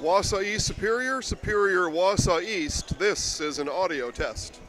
Wausau East Superior, Superior Wausau East. This is an audio test.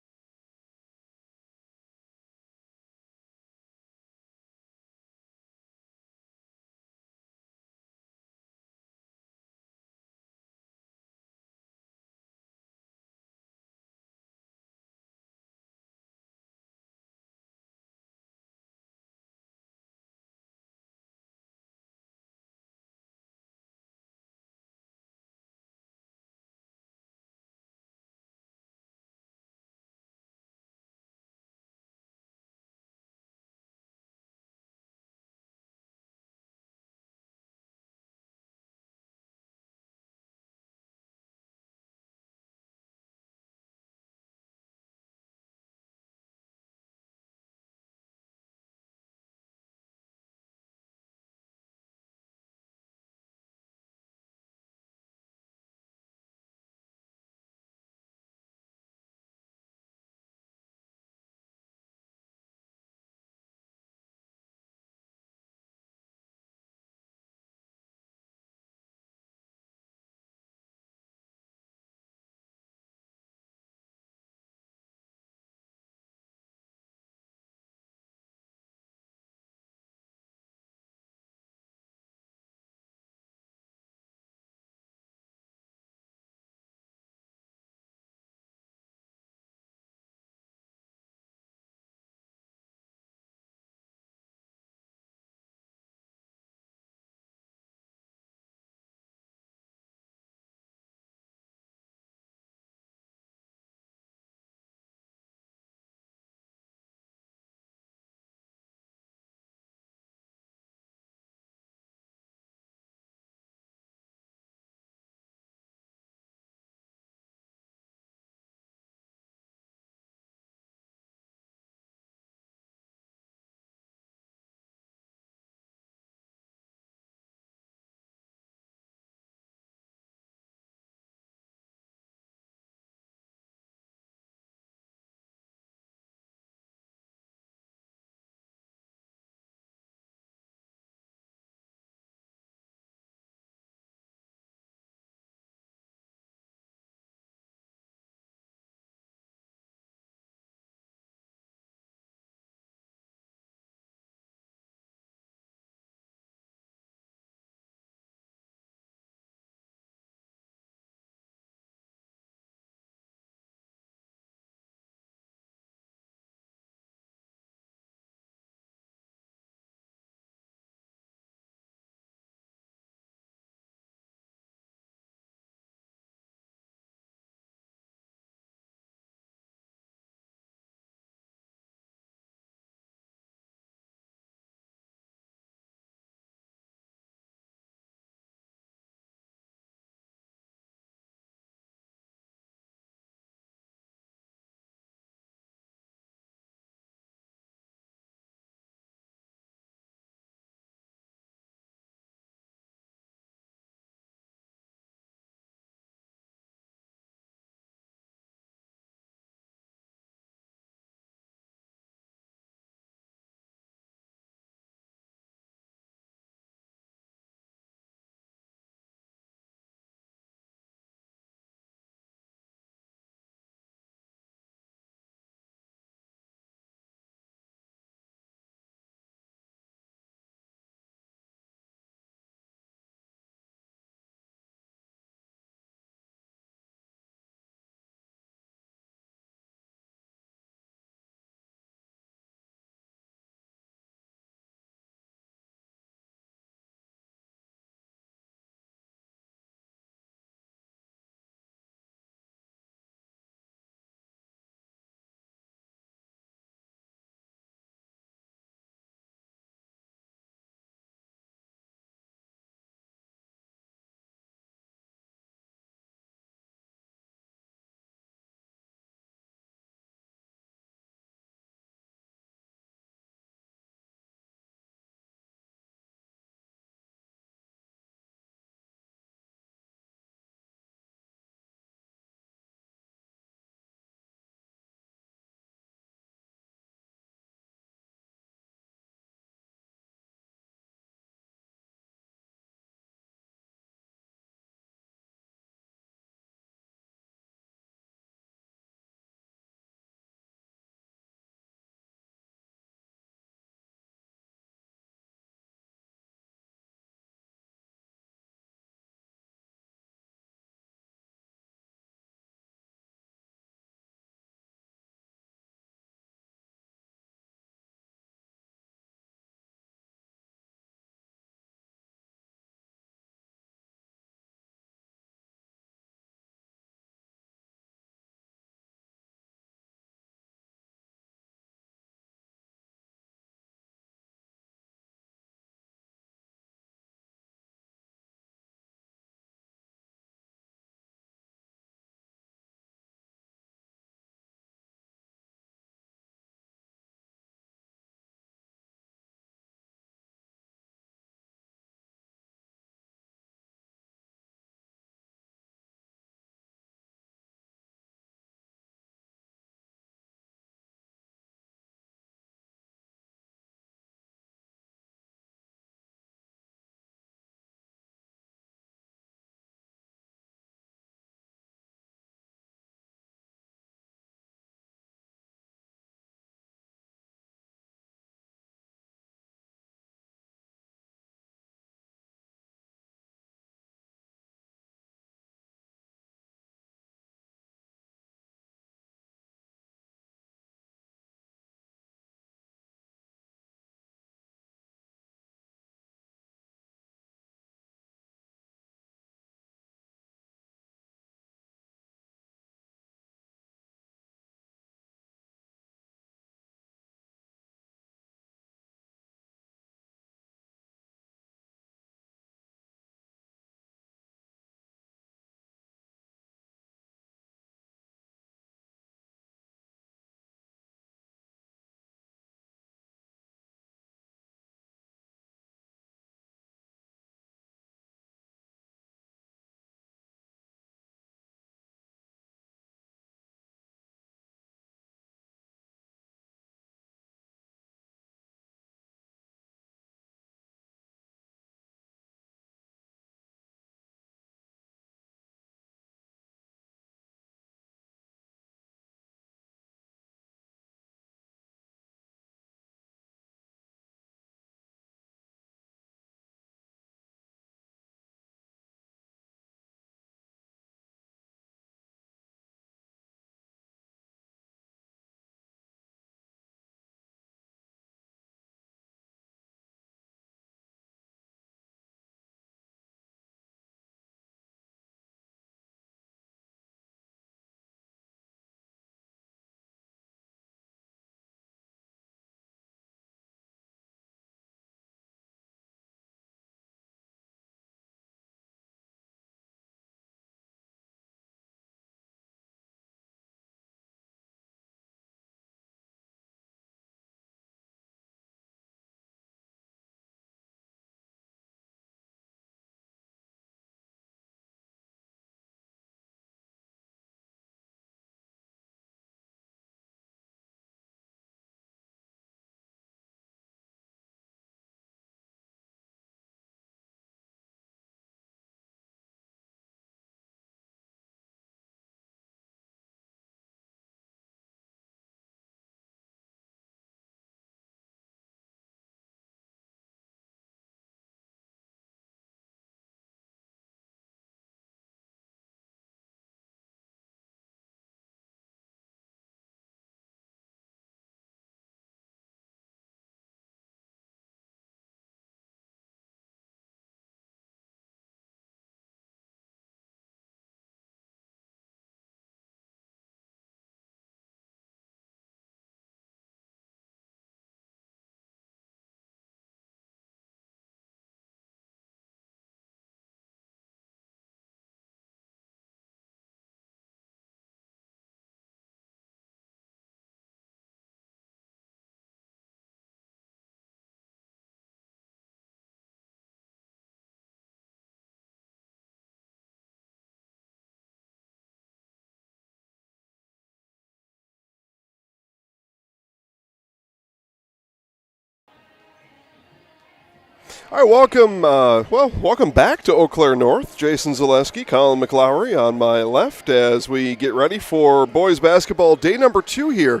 All right, welcome back to Eau Claire North. Jason Zaleski, Colin McLowry on my left as we get ready for boys basketball day number 2 here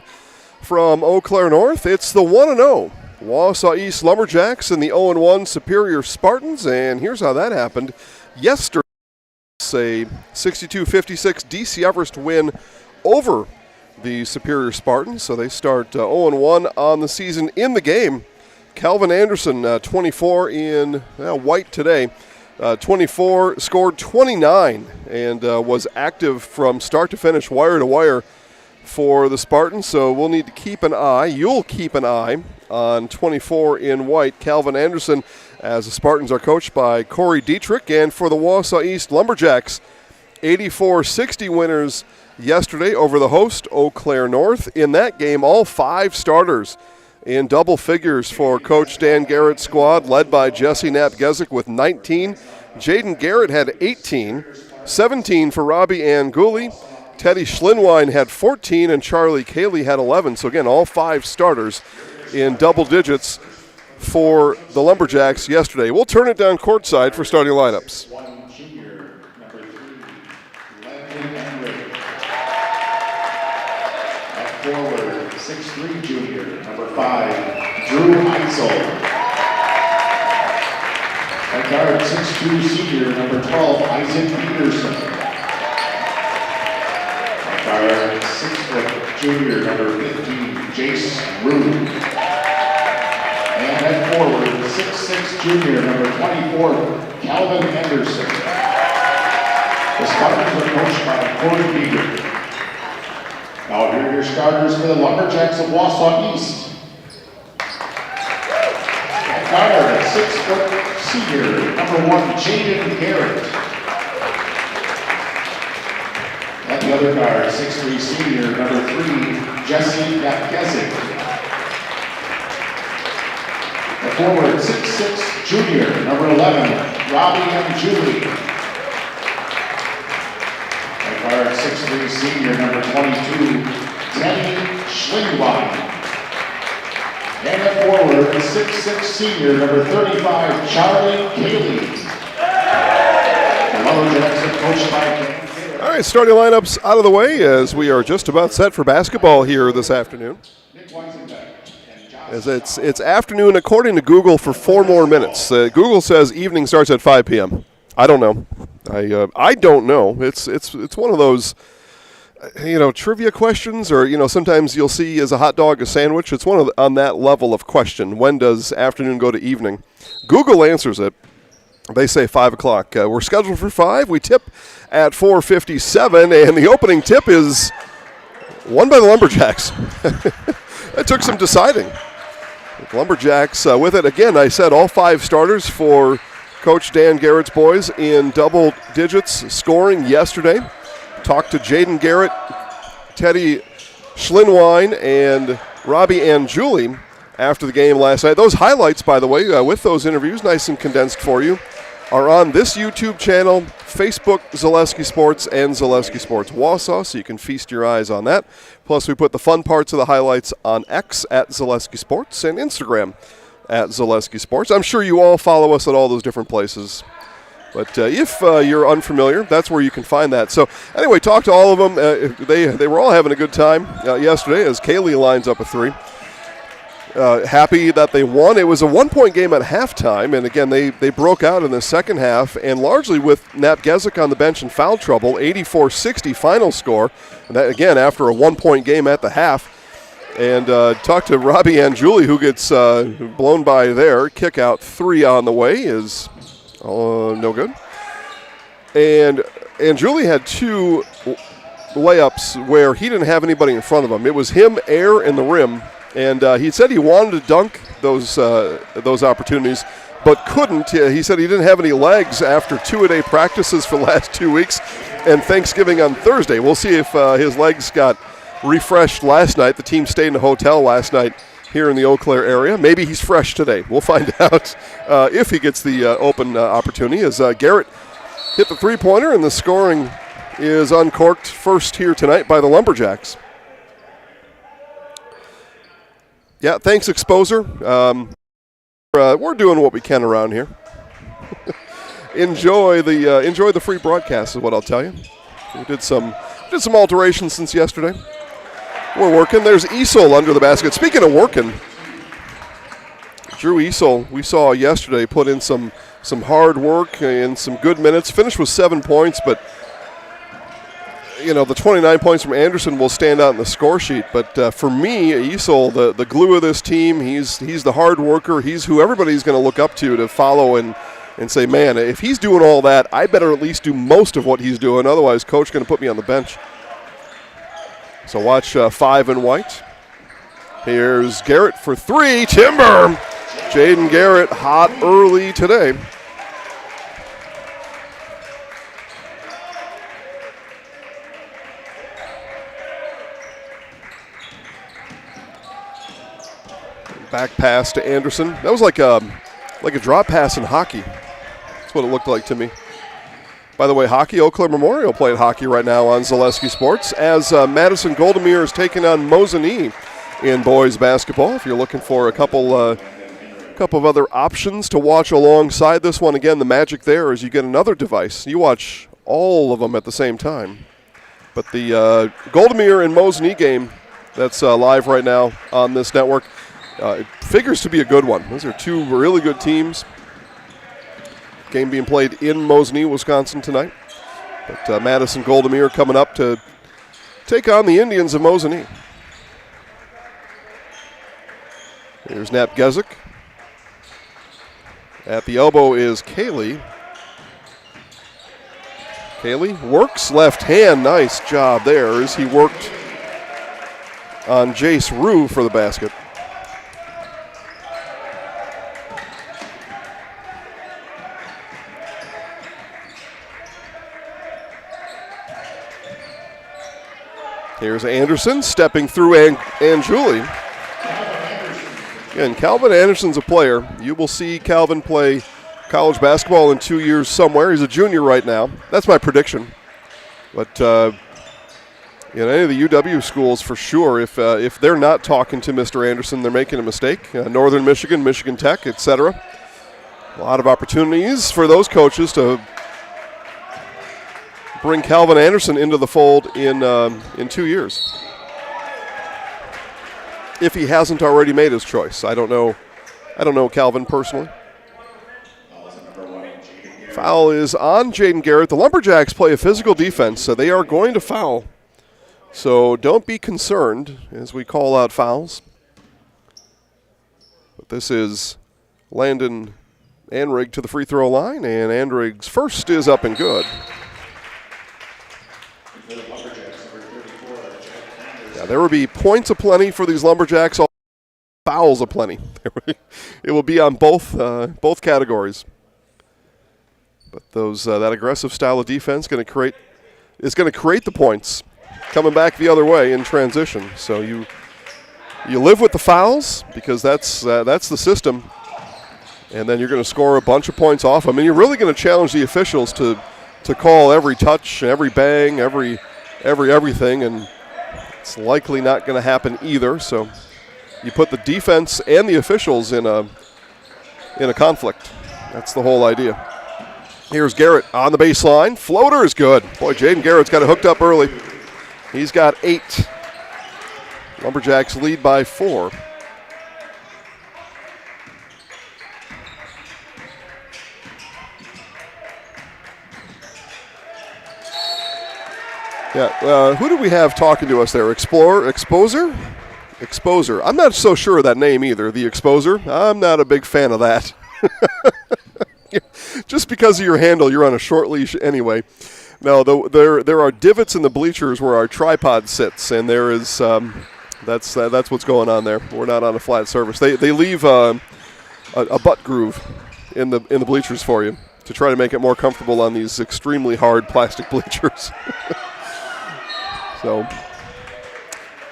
from Eau Claire North. It's the 1-0 Wausau East Lumberjacks and the 0-1 Superior Spartans, and here's how that happened. Yesterday, a 62-56 DC Everest win over the Superior Spartans, so they start 0-1 on the season. In the game, Calvin Anderson, 24 in white today, 24, scored 29, and was active from start to finish, wire to wire for the Spartans. So we'll need to keep an eye. You'll keep an eye on 24 in white, Calvin Anderson, as the Spartans are coached by Corey Dietrich. And for the Wausau East Lumberjacks, 84-60 winners yesterday over the host, Eau Claire North. In that game, all 5 starters in double figures for Coach Dan Garrett's squad, led by Jesse Knapp-Gezik with 19. Jaden Garrett had 18, 17 for Robbie Anguli. Teddy Schlinwine had 14, and Charlie Cayley had 11. So again, all 5 starters in double digits for the Lumberjacks yesterday. We'll turn it down courtside for starting lineups. Forward, 6'3" junior, number 5, Drew Eisel. At guard, 6'2" senior, number 12, Isaac Peterson. At guard, 6' junior, number 15, Jace Rude. And at forward, 6'6" junior, number 24, Calvin Henderson. The Spartans are coached by Corey Dietrich. Now here are your starters for the Lumberjacks of Wausau East. At guard, 6' senior, number 1, Jaden Garrett. At the other guard, 6'3" senior, number 3, Jesse Knapp-Gezik. At forward, 6'6" junior, number 11, Robbie Anguli. Guard 6'3" senior, number 22, Teddy Schlinwine. And at forward, 6'6" senior, number 35, Charlie Cayley. The Lumberjacks are coached by. All right, starting lineups out of the way as we are just about set for basketball here this afternoon. As it's afternoon according to Google for 4 more minutes. Google says evening starts at 5 p.m. I don't know. I don't know. It's one of those, trivia questions, or sometimes you'll see is a hot dog a sandwich. It's one of on that level of question. When does afternoon go to evening? Google answers it. They say 5 o'clock. We're scheduled for 5. We tip at 4:57, and the opening tip is won by the Lumberjacks. That took some deciding. The Lumberjacks with it again. I said all 5 starters for Coach Dan Garrett's boys in double digits scoring yesterday. Talked to Jaden Garrett, Teddy Schlinwine, and Robbie Anguli after the game last night. Those highlights, by the way, with those interviews, nice and condensed for you, are on this YouTube channel, Facebook, Zaleski Sports, and Zaleski Sports Wausau, so you can feast your eyes on that. Plus, we put the fun parts of the highlights on X at Zaleski Sports and Instagram at Zaleski Sports. I'm sure you all follow us at all those different places. But if you're unfamiliar, that's where you can find that. So anyway, talk to all of them. They were all having a good time yesterday as Kaylee lines up a 3. Happy that they won. It was a 1-point game at halftime, and again, they broke out in the second half, and largely with Knapp-Gezik on the bench in foul trouble, 84-60 final score. And that, again, after a 1-point game at the half. And talk to Robbie Anguli, who gets blown by there. Kick out 3 on the way is no good. And Anguli had 2 layups where he didn't have anybody in front of him. It was him, air, and the rim. And he said he wanted to dunk those opportunities, but couldn't. He said he didn't have any legs after 2-a-day practices for the last 2 weeks and Thanksgiving on Thursday. We'll see if his legs got refreshed last night. The team stayed in a hotel last night here in the Eau Claire area. Maybe he's fresh today. We'll find out if he gets the open opportunity as Garrett hit the 3-pointer, and the scoring is uncorked first here tonight by the Lumberjacks. Yeah, thanks, Exposer. We're doing what we can around here. enjoy the free broadcast is what I'll tell you. We did some alterations since yesterday. We're working. There's Esel under the basket. Speaking of working, Drew Esel, we saw yesterday, put in some hard work and some good minutes. Finished with 7 points, but the 29 points from Anderson will stand out in the score sheet. But for me, Esel, the glue of this team, he's the hard worker. He's who everybody's going to look up to follow and say, man, if he's doing all that, I better at least do most of what he's doing. Otherwise, coach going to put me on the bench. So watch 5 and white. Here's Garrett for 3. Timber! Jaden Garrett hot early today. Back pass to Anderson. That was like a drop pass in hockey. That's what it looked like to me. By the way, hockey, Eau Claire Memorial playing hockey right now on Zaleski Sports as Madison Goldemir is taking on Mosinee in boys basketball. If you're looking for a couple of other options to watch alongside this one, again, the magic there is you get another device. You watch all of them at the same time. But the Goldemir and Mosinee game that's live right now on this network, it figures to be a good one. Those are two really good teams. Game being played in Mosinee, Wisconsin tonight. But Madison Goldemir coming up to take on the Indians of Mosinee. Here's Nap Gezik. At the elbow is Kaylee. Kaylee works left hand. Nice job there as he worked on Jace Rue for the basket. Here's Anderson stepping through Anjuli. Again, Calvin Anderson's a player. You will see Calvin play college basketball in 2 years somewhere. He's a junior right now. That's my prediction. But any of the UW schools, for sure, if they're not talking to Mr. Anderson, they're making a mistake. Northern Michigan, Michigan Tech, etc. A lot of opportunities for those coaches to bring Calvin Anderson into the fold in 2 years, if he hasn't already made his choice. I don't know Calvin personally. Foul is on Jaden Garrett. The Lumberjacks play a physical defense, so they are going to foul. So don't be concerned as we call out fouls. But this is Landon Anrig to the free throw line, and Anrig's first is up and good. Yeah, there will be points aplenty for these Lumberjacks, fouls aplenty. It will be on both categories. But that aggressive style of defense is going to create the points coming back the other way in transition. So you live with the fouls because that's the system, and then you're going to score a bunch of points off them. And you're really going to challenge the officials to call every touch, every bang, everything, and it's likely not going to happen either. So you put the defense and the officials in a conflict. That's the whole idea. Here's Garrett on the baseline. Floater is good. Boy, Jaden Garrett's got it hooked up early. He's got 8. Lumberjacks lead by 4. Yeah, who do we have talking to us there? Exposer? Exposer. I'm not so sure of that name either, the Exposer. I'm not a big fan of that. Just because of your handle, you're on a short leash anyway. No, there are divots in the bleachers where our tripod sits, and there is that's what's going on there. We're not on a flat surface. They leave a butt groove in the bleachers for you to try to make it more comfortable on these extremely hard plastic bleachers. So,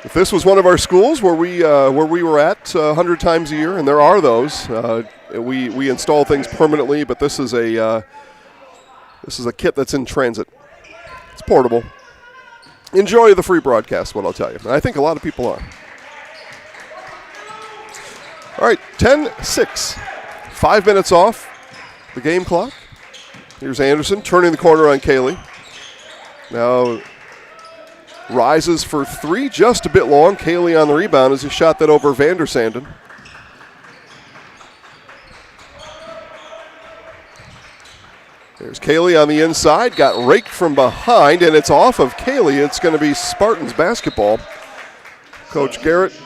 if this was one of our schools where we were at 100 times a year, and there are those, we install things permanently. But this is a kit that's in transit. It's portable. Enjoy the free broadcast, what I'll tell you. And I think a lot of people are. All right, 10-6. 5 minutes off the game clock. Here's Anderson turning the corner on Kaylee. Now rises for three, just a bit long. Kaylee on the rebound as he shot that over Vandersanden. There's Kaylee on the inside, got raked from behind, and it's off of Kaylee. It's going to be Spartans basketball. Coach Garrett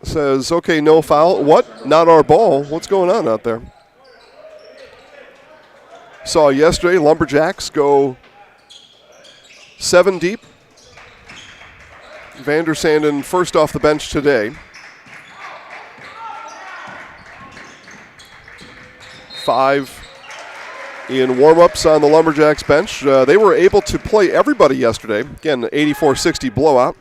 says, okay, no foul. What? Not our ball. What's going on out there? Saw yesterday Lumberjacks go 7 deep. Vandersanden first off the bench today. 5 in warm-ups on the Lumberjacks bench. They were able to play everybody yesterday. Again, 84-60 blowout.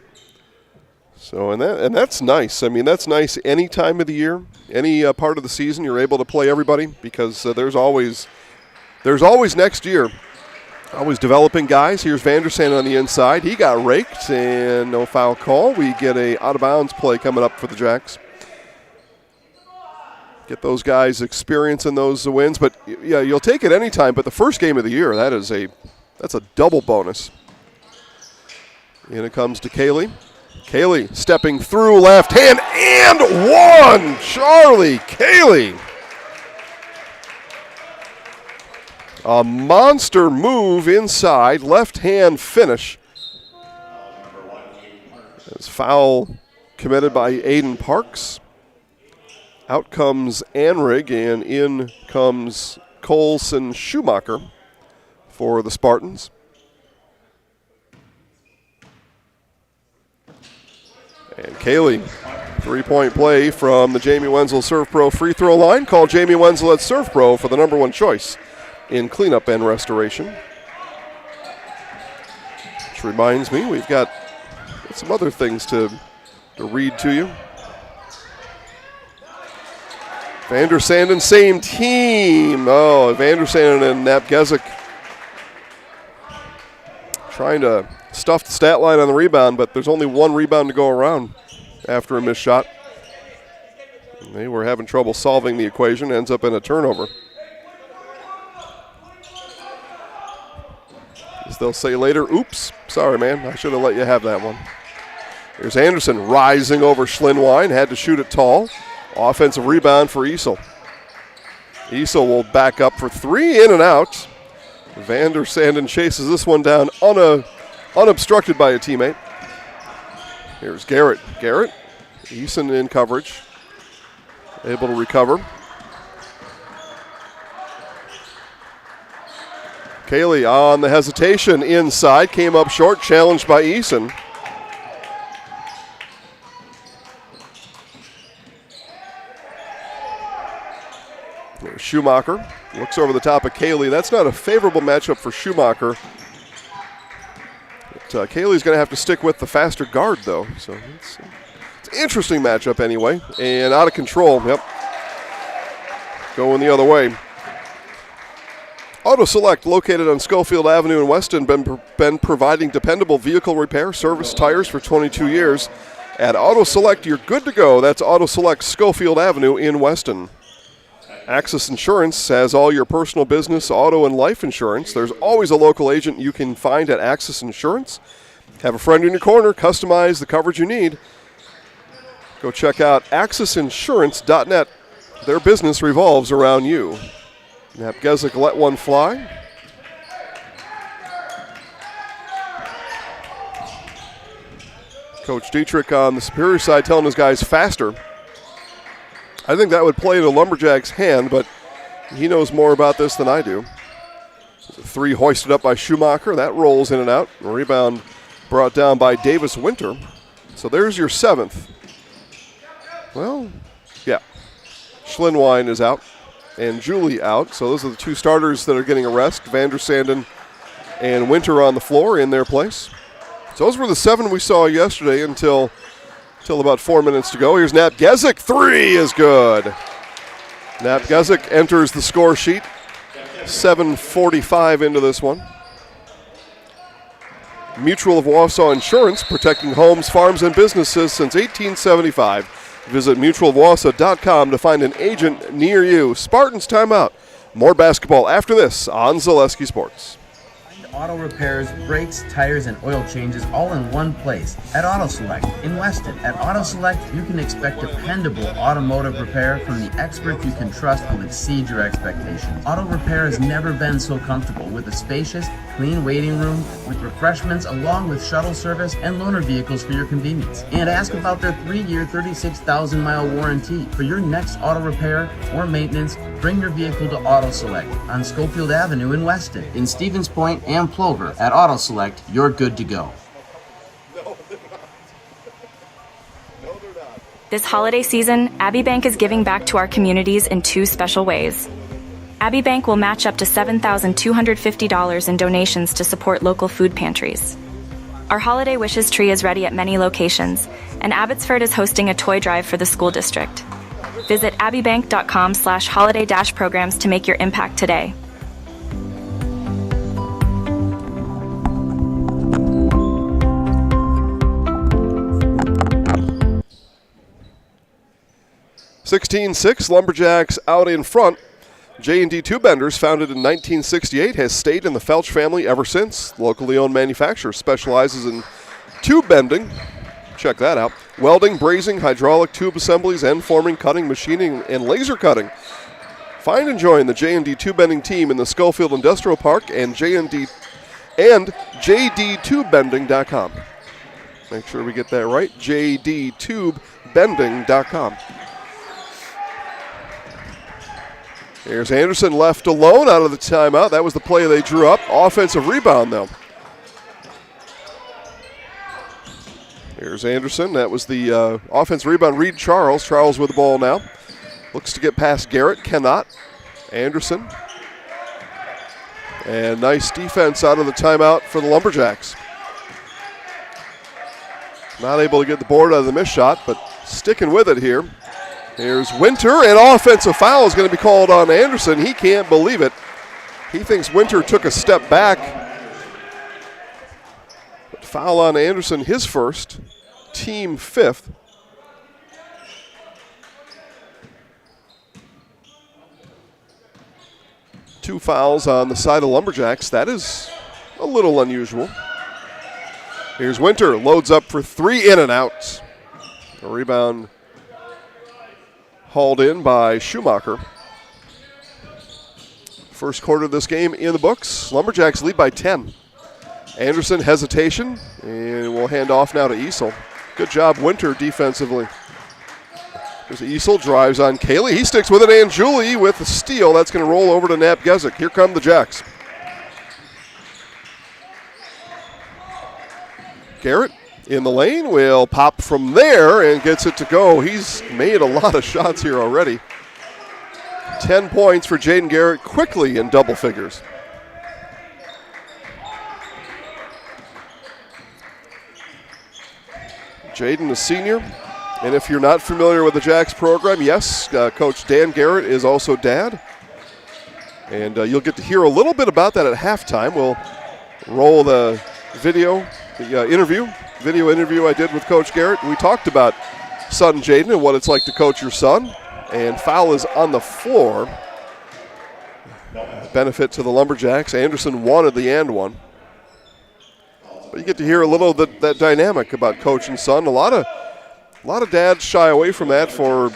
So, and that's nice. I mean, that's nice any time of the year, any part of the season. You're able to play everybody because there's always next year. Always developing guys. Here's Vandersanden on the inside. He got raked and no foul call. We get a out-of-bounds play coming up for the Jacks. Get those guys experience in those wins. But, yeah, you'll take it anytime. But the first game of the year, that's a double bonus. In it comes to Kaylee. Kaylee stepping through left hand and one. Charlie Kaylee. A monster move inside, left hand finish. As foul committed by Aiden Parks. Out comes Anrig, and in comes Colson Schumacher for the Spartans. And Kaylee, three-point play from the Jamie Wenzel Serve Pro free throw line. Call Jamie Wenzel at Serve Pro for the #1 choice in cleanup and restoration. Which reminds me, we've got some other things to read to you. Vandersanden, same team. Oh, Vandersanden and Napgezik trying to stuff the stat line on the rebound, but there's only one rebound to go around after a missed shot. They were having trouble solving the equation, ends up in a turnover. As they'll say later, oops, sorry, man, I should have let you have that one. Here's Anderson rising over Schlinwine, had to shoot it tall. Offensive rebound for Easel. Easel will back up for three, in and out. Vandersanden chases this one down unobstructed by a teammate. Here's Garrett. Garrett, Eason in coverage, able to recover. Kaylee on the hesitation inside, came up short, challenged by Eason. There's Schumacher, looks over the top of Kaylee. That's not a favorable matchup for Schumacher. But, Kaylee's going to have to stick with the faster guard, though. So it's an interesting matchup anyway, and out of control. Yep, going the other way. Auto Select, located on Schofield Avenue in Weston, been providing dependable vehicle repair, service, tires for 22 years. At Auto Select, you're good to go. That's Auto Select, Schofield Avenue in Weston. Access Insurance has all your personal business, auto, and life insurance. There's always a local agent you can find at Access Insurance. Have a friend in your corner, customize the coverage you need. Go check out accessinsurance.net. Their business revolves around you. Napgezik let one fly. Coach Dietrich on the Superior side telling his guys faster. I think that would play to Lumberjacks' hand, but he knows more about this than I do. Three hoisted up by Schumacher. That rolls in and out. A rebound brought down by Davis Winter. So there's your seventh. Well, yeah. Schlinwine is out and Julie out. So those are the two starters that are getting a rest. Vandersanden and Winter on the floor in their place. So those were the 7 we saw yesterday until about 4 minutes to go. Here's Napgezik. 3 is good. Napgezik enters the score sheet. 7:45 into this one. Mutual of Wausau Insurance, protecting homes, farms, and businesses since 1875. Visit mutualwausau.com to find an agent near you. Spartans timeout. More basketball after this on Zaleski Sports. Auto repairs, brakes, tires, and oil changes all in one place at Auto Select in Weston. At Auto Select, you can expect dependable automotive repair from the experts you can trust will exceed your expectations. Auto repair has never been so comfortable with a spacious, clean waiting room with refreshments along with shuttle service and loaner vehicles for your convenience. And ask about their 3-year, 36,000-mile warranty. For your next auto repair or maintenance, bring your vehicle to Auto Select on Schofield Avenue in Weston. In Stevens Point and Plover, at Auto Select, you're good to go. This holiday season, Abbey Bank is giving back to our communities in 2 special ways. Abbey Bank will match up to $7,250 in donations to support local food pantries. Our Holiday Wishes tree is ready at many locations, and Abbotsford is hosting a toy drive for the school district. Visit abbeybank.com/holiday-programs to make your impact today. (16-6) Lumberjacks out in front. J&D Tube Benders, founded in 1968, has stayed in the Felch family ever since. Locally owned manufacturer, specializes in tube bending. Check that out. Welding, brazing, hydraulic tube assemblies, and forming, cutting, machining, and laser cutting. Find and join the J&D Tube Bending team in the Schofield Industrial Park and JDTubebending.com. Make sure we get that right. JDTubebending.com. Here's Anderson left alone out of the timeout. That was the play they drew up. Offensive rebound, though. Here's Anderson. That was the offensive rebound. Reed Charles. Charles with the ball now. Looks to get past Garrett. Cannot. Anderson. And nice defense out of the timeout for the Lumberjacks. Not able to get the board out of the missed shot, but sticking with it here. Here's Winter, and offensive foul is going to be called on Anderson. He can't believe it. He thinks Winter took a step back. But foul on Anderson, his first, team 5th. Two fouls on the side of Lumberjacks. That is a little unusual. Here's Winter, loads up for 3, in and out. A rebound hauled in by Schumacher. First quarter of this game in the books. Lumberjacks lead by 10. Anderson, hesitation, and we'll hand off now to Easel. Good job, Winter, defensively. There's Easel, drives on Cayley. He sticks with it, and Julie with the steal. That's going to roll over to Knapp Gezik. Here come the Jacks. Garrett in the lane, will pop from there and gets it to go. He's made a lot of shots here already. 10 points for Jaden Garrett, quickly in double figures. Jaden, a senior, and if you're not familiar with the Jacks program, yes, Coach Dan Garrett is also dad. And you'll get to hear a little bit about that at halftime. We'll roll the video interview I did with Coach Garrett. We talked about son Jaden and what it's like to coach your son. And foul is on the floor. Benefit to the Lumberjacks. Anderson wanted the and one. But you get to hear a little of that dynamic about coach and son. A lot of dads shy away from that for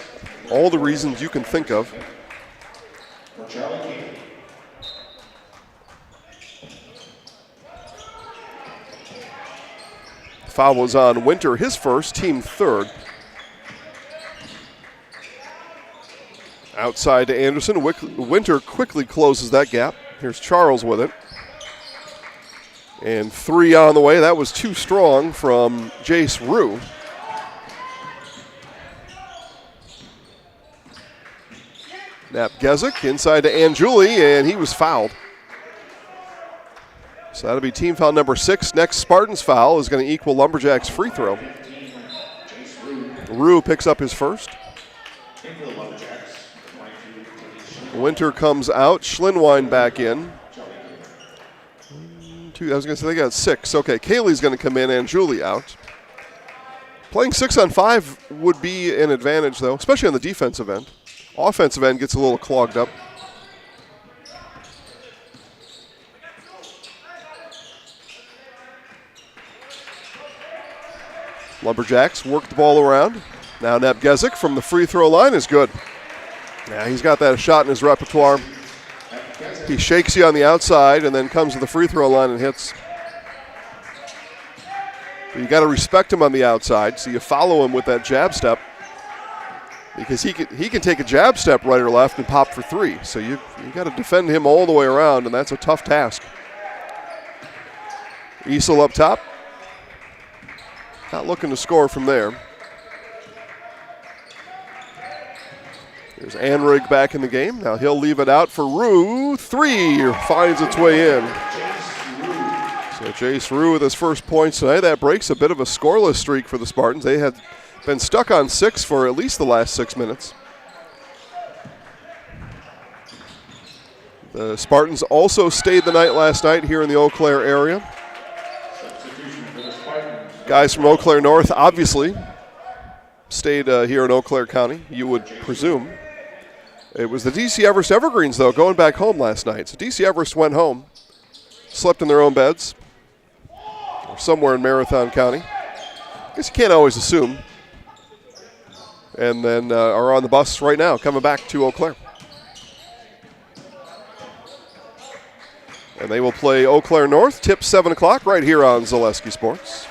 all the reasons you can think of. Foul was on Winter, his first, team 3rd. Outside to Anderson. Winter quickly closes that gap. Here's Charles with it. And 3 on the way. That was too strong from Jace Rue. Knapp Gezik inside to Anjuli, and he was fouled. So that'll be team foul number 6. Next Spartans foul is going to equal Lumberjacks free throw. Rue picks up his first. Winter comes out. Schlinwein back in. I was going to say they got 6. Okay, Kaylee's going to come in and Julie out. Playing 6-on-5 would be an advantage, though, especially on the defensive end. Offensive end gets a little clogged up. Lumberjacks work the ball around. Now Nepgezik from the free throw line is good. Yeah, he's got that shot in his repertoire. He shakes you on the outside and then comes to the free throw line and hits. But you got to respect him on the outside, so you follow him with that jab step, because he can take a jab step right or left and pop for three. So you got to defend him all the way around, and that's a tough task. Easel up top. Not looking to score from there. There's Anrig back in the game. Now he'll leave it out for Rue. Three finds its way in. So Jace Rue with his first points tonight. That breaks a bit of a scoreless streak for the Spartans. They had been stuck on 6 for at least the last 6 minutes. The Spartans also stayed the night last night here in the Eau Claire area. Guys from Eau Claire North obviously stayed here in Eau Claire County, you would presume. It was the DC Everest Evergreens, though, going back home last night. So DC Everest went home, slept in their own beds, or somewhere in Marathon County. I guess you can't always assume. And then are on the bus right now, coming back to Eau Claire. And they will play Eau Claire North, tip 7 o'clock, right here on Zaleski Sports.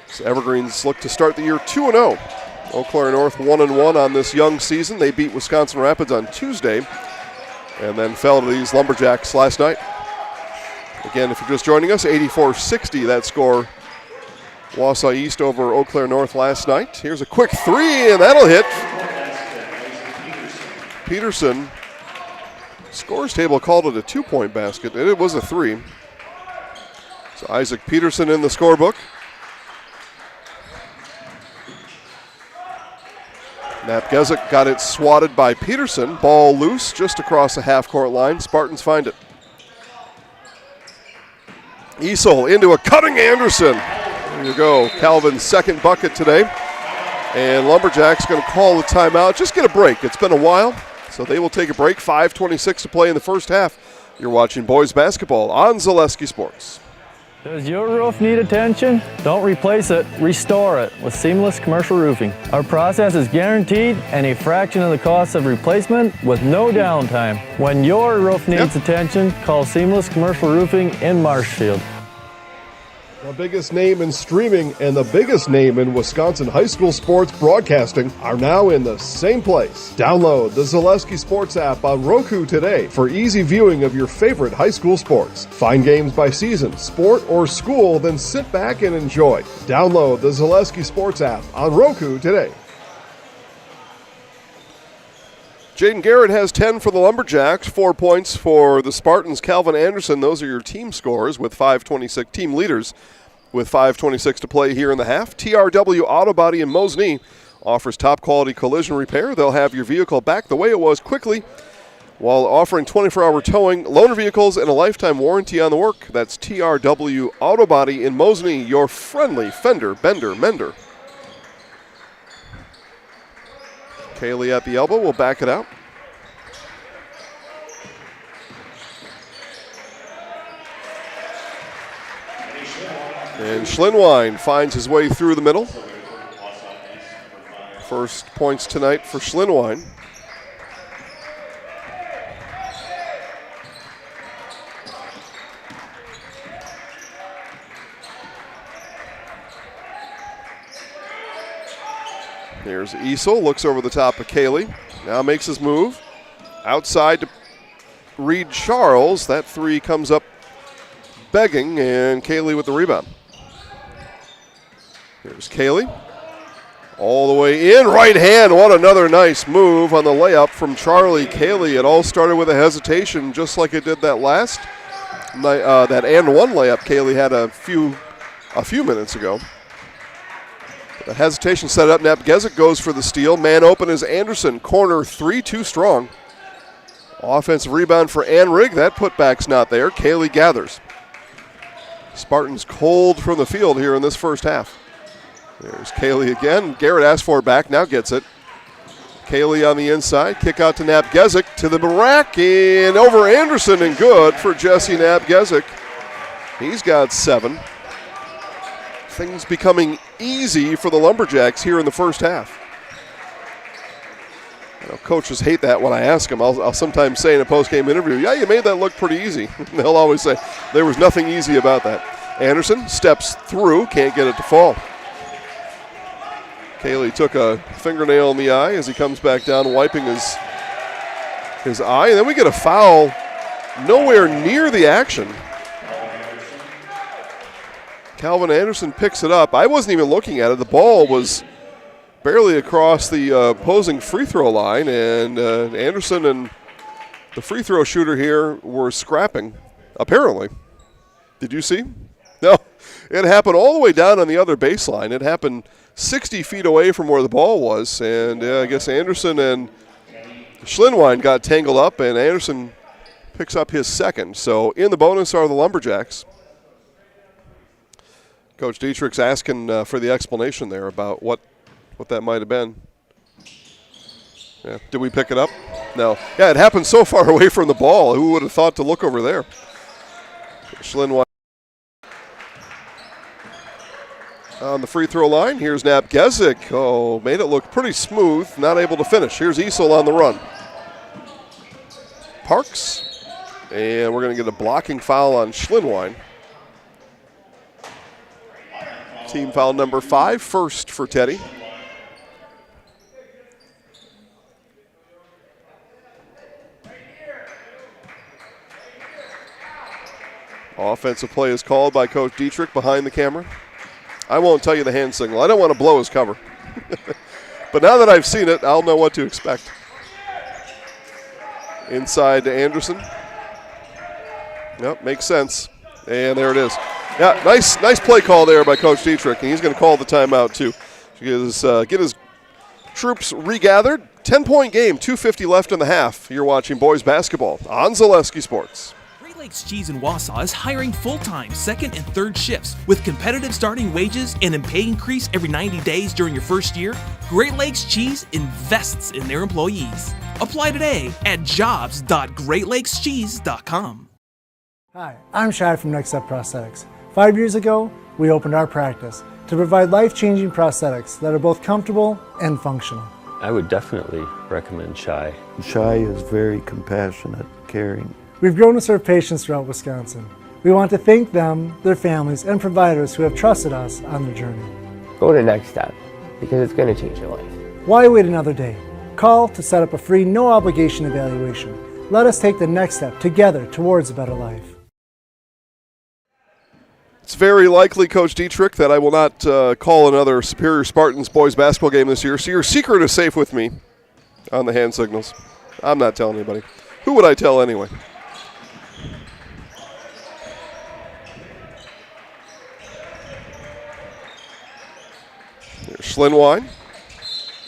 So Evergreens look to start the year 2-0. Eau Claire North 1-1 on this young season. They beat Wisconsin Rapids on Tuesday and then fell to these Lumberjacks last night. Again, if you're just joining us, 84-60 that score. Wausau East over Eau Claire North last night. Here's a quick three, and that'll hit. Peterson, scores table called it a 2-point basket, and it was a 3. So Isaac Peterson in the scorebook. Nepgezik got it swatted by Peterson. Ball loose just across the half-court line. Spartans find it. Easel into a cutting Anderson. There you go. Calvin's second bucket today. And Lumberjacks going to call the timeout. Just get a break. It's been a while, so they will take a break. 5:26 to play in the first half. You're watching boys basketball on Zaleski Sports. Does your roof need attention? Don't replace it, restore it with Seamless Commercial Roofing. Our process is guaranteed and a fraction of the cost of replacement with no downtime. When your roof needs attention, call Seamless Commercial Roofing in Marshfield. The biggest name in streaming and the biggest name in Wisconsin high school sports broadcasting are now in the same place. Download the Zaleski Sports app on Roku today for easy viewing of your favorite high school sports. Find games by season, sport, or school, then sit back and enjoy. Download the Zaleski Sports app on Roku today. Jaden Garrett has 10 for the Lumberjacks, 4 points for the Spartans. Calvin Anderson, those are your team scores with 5:26, team leaders with 5:26 to play here in the half. TRW Auto Body in Mosney offers top quality collision repair. They'll have your vehicle back the way it was quickly while offering 24-hour towing, loaner vehicles, and a lifetime warranty on the work. That's TRW Auto Body in Mosney, your friendly fender bender mender. Kaylee at the elbow will back it out. And Schlinwein finds his way through the middle. First points tonight for Schlinwein. Here's Easel, looks over the top of Kaylee. Now makes his move. Outside to Reed Charles. That three comes up begging, and Kaylee with the rebound. Here's Kaylee. All the way in, right hand. What another nice move on the layup from Charlie Kaylee. It all started with a hesitation, just like it did that last, that and one layup Kaylee had a few minutes ago. The hesitation set up. Nepgezik goes for the steal. Man open is Anderson. Corner three, too strong. Offensive rebound for Anrig. That putback's not there. Kaylee gathers. Spartans cold from the field here in this first half. There's Kaylee again. Garrett asked for it back, now gets it. Kaylee on the inside, kick out to Nap-Gezik to the rack and over Anderson and good for Jesse Nap-Gezik. He's got 7. Things becoming easy for the Lumberjacks here in the first half. I know coaches hate that when I ask them. I'll sometimes say in a post-game interview, yeah, you made that look pretty easy. They'll always say, there was nothing easy about that. Anderson steps through, can't get it to fall. Kaylee took a fingernail in the eye as he comes back down, wiping his eye. And then we get a foul nowhere near the action. Calvin Anderson picks it up. I wasn't even looking at it. The ball was barely across the opposing free throw line, and Anderson and the free throw shooter here were scrapping, apparently. Did you see? No. It happened all the way down on the other baseline. It happened 60 feet away from where the ball was, and I guess Anderson and Schlinwein got tangled up, and Anderson picks up his second. So in the bonus are the Lumberjacks. Coach Dietrich's asking for the explanation there about what that might have been. Yeah. Did we pick it up? No. Yeah, it happened so far away from the ball. Who would have thought to look over there? Schlinwein. On the free throw line, here's Nap-Gezik. Oh, made it look pretty smooth, not able to finish. Here's Easel on the run. Parks, and we're going to get a blocking foul on Schlinwein. Team foul number 5, first for Teddy. Offensive play is called by Coach Dietrich behind the camera. I won't tell you the hand signal. I don't want to blow his cover. But now that I've seen it, I'll know what to expect. Inside to Anderson. Yep, makes sense. And there it is. Yeah, nice play call there by Coach Dietrich, and he's going to call the timeout too. Get his troops regathered. 10-point game, 2:50 left in the half. You're watching boys basketball on Zaleski Sports. Great Lakes Cheese in Wausau is hiring full-time second and third shifts with competitive starting wages and a pay increase every 90 days during your first year. Great Lakes Cheese invests in their employees. Apply today at jobs.greatlakescheese.com. Hi, I'm Shai from Next Step Prosthetics. 5 years ago, we opened our practice to provide life-changing prosthetics that are both comfortable and functional. I would definitely recommend Shai. Shai is very compassionate, caring. We've grown to serve patients throughout Wisconsin. We want to thank them, their families, and providers who have trusted us on their journey. Go to Next Step because it's going to change your life. Why wait another day? Call to set up a free, no-obligation evaluation. Let us take the next step together towards a better life. It's very likely, Coach Dietrich, that I will not call another Superior Spartans boys basketball game this year, so your secret is safe with me on the hand signals. I'm not telling anybody. Who would I tell anyway? There's Schlinwein.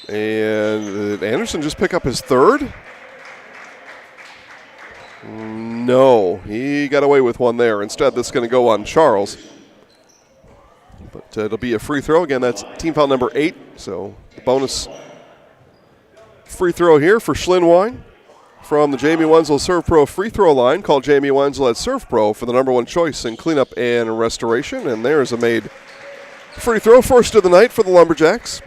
And did Anderson just pick up his third? No, he got away with one there. Instead, that's going to go on Charles. But it'll be a free throw. Again, that's team foul number 8. So the bonus free throw here for Schlinwein from the Jamie Wenzel Serve Pro free throw line. Call Jamie Wenzel at Serve Pro for the #1 choice in cleanup and restoration. And there's a made free throw, first of the night for the Lumberjacks.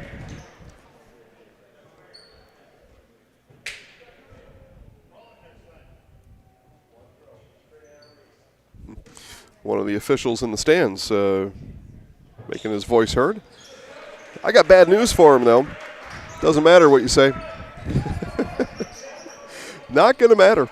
One of the officials in the stands making his voice heard. I got bad news for him, though. Doesn't matter what you say. Not going to matter.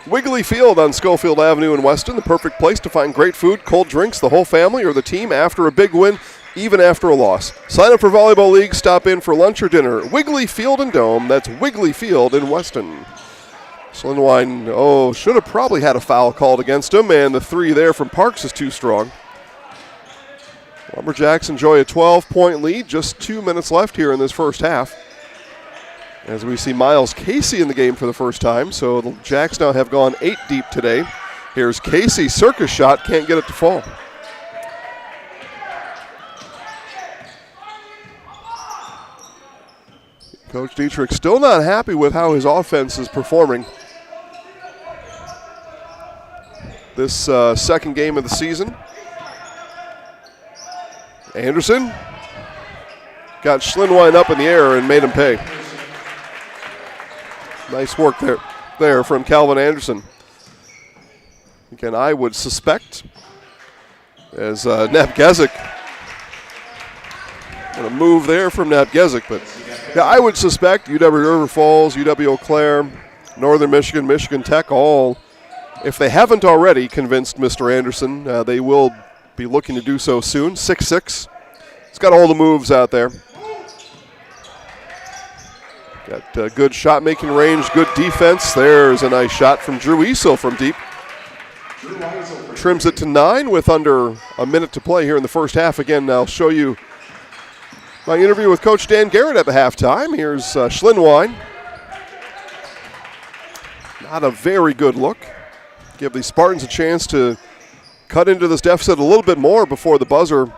Wiggly Field on Schofield Avenue in Weston, the perfect place to find great food, cold drinks, the whole family or the team after a big win, even after a loss. Sign up for Volleyball League, stop in for lunch or dinner. Wiggly Field and Dome, that's Wiggly Field in Weston. Schlinwein, should have probably had a foul called against him, and the three there from Parks is too strong. Lumberjacks enjoy a 12-point lead, just 2 minutes left here in this first half. As we see Miles Casey in the game for the first time, so the Jacks now have gone 8 deep today. Here's Casey, circus shot, can't get it to fall. Coach Dietrich still not happy with how his offense is performing this second game of the season. Anderson got Schlinwein up in the air and made him pay. Nice work there from Calvin Anderson. Again, I would suspect, as Napgezik, a move there from Napgezik, but yeah, I would suspect UW River Falls, UW Eau Claire, Northern Michigan, Michigan Tech, all, if they haven't already convinced Mr. Anderson, they will be looking to do so soon. 6'6". He's got all the moves out there. Got good shot-making range, good defense. There's a nice shot from Drew Easel from deep. Trims it to 9 with under a minute to play here in the first half. Again, I'll show you my interview with Coach Dan Garrett at the halftime. Here's Schlinwein. Not a very good look. Give the Spartans a chance to cut into this deficit a little bit more before the buzzer.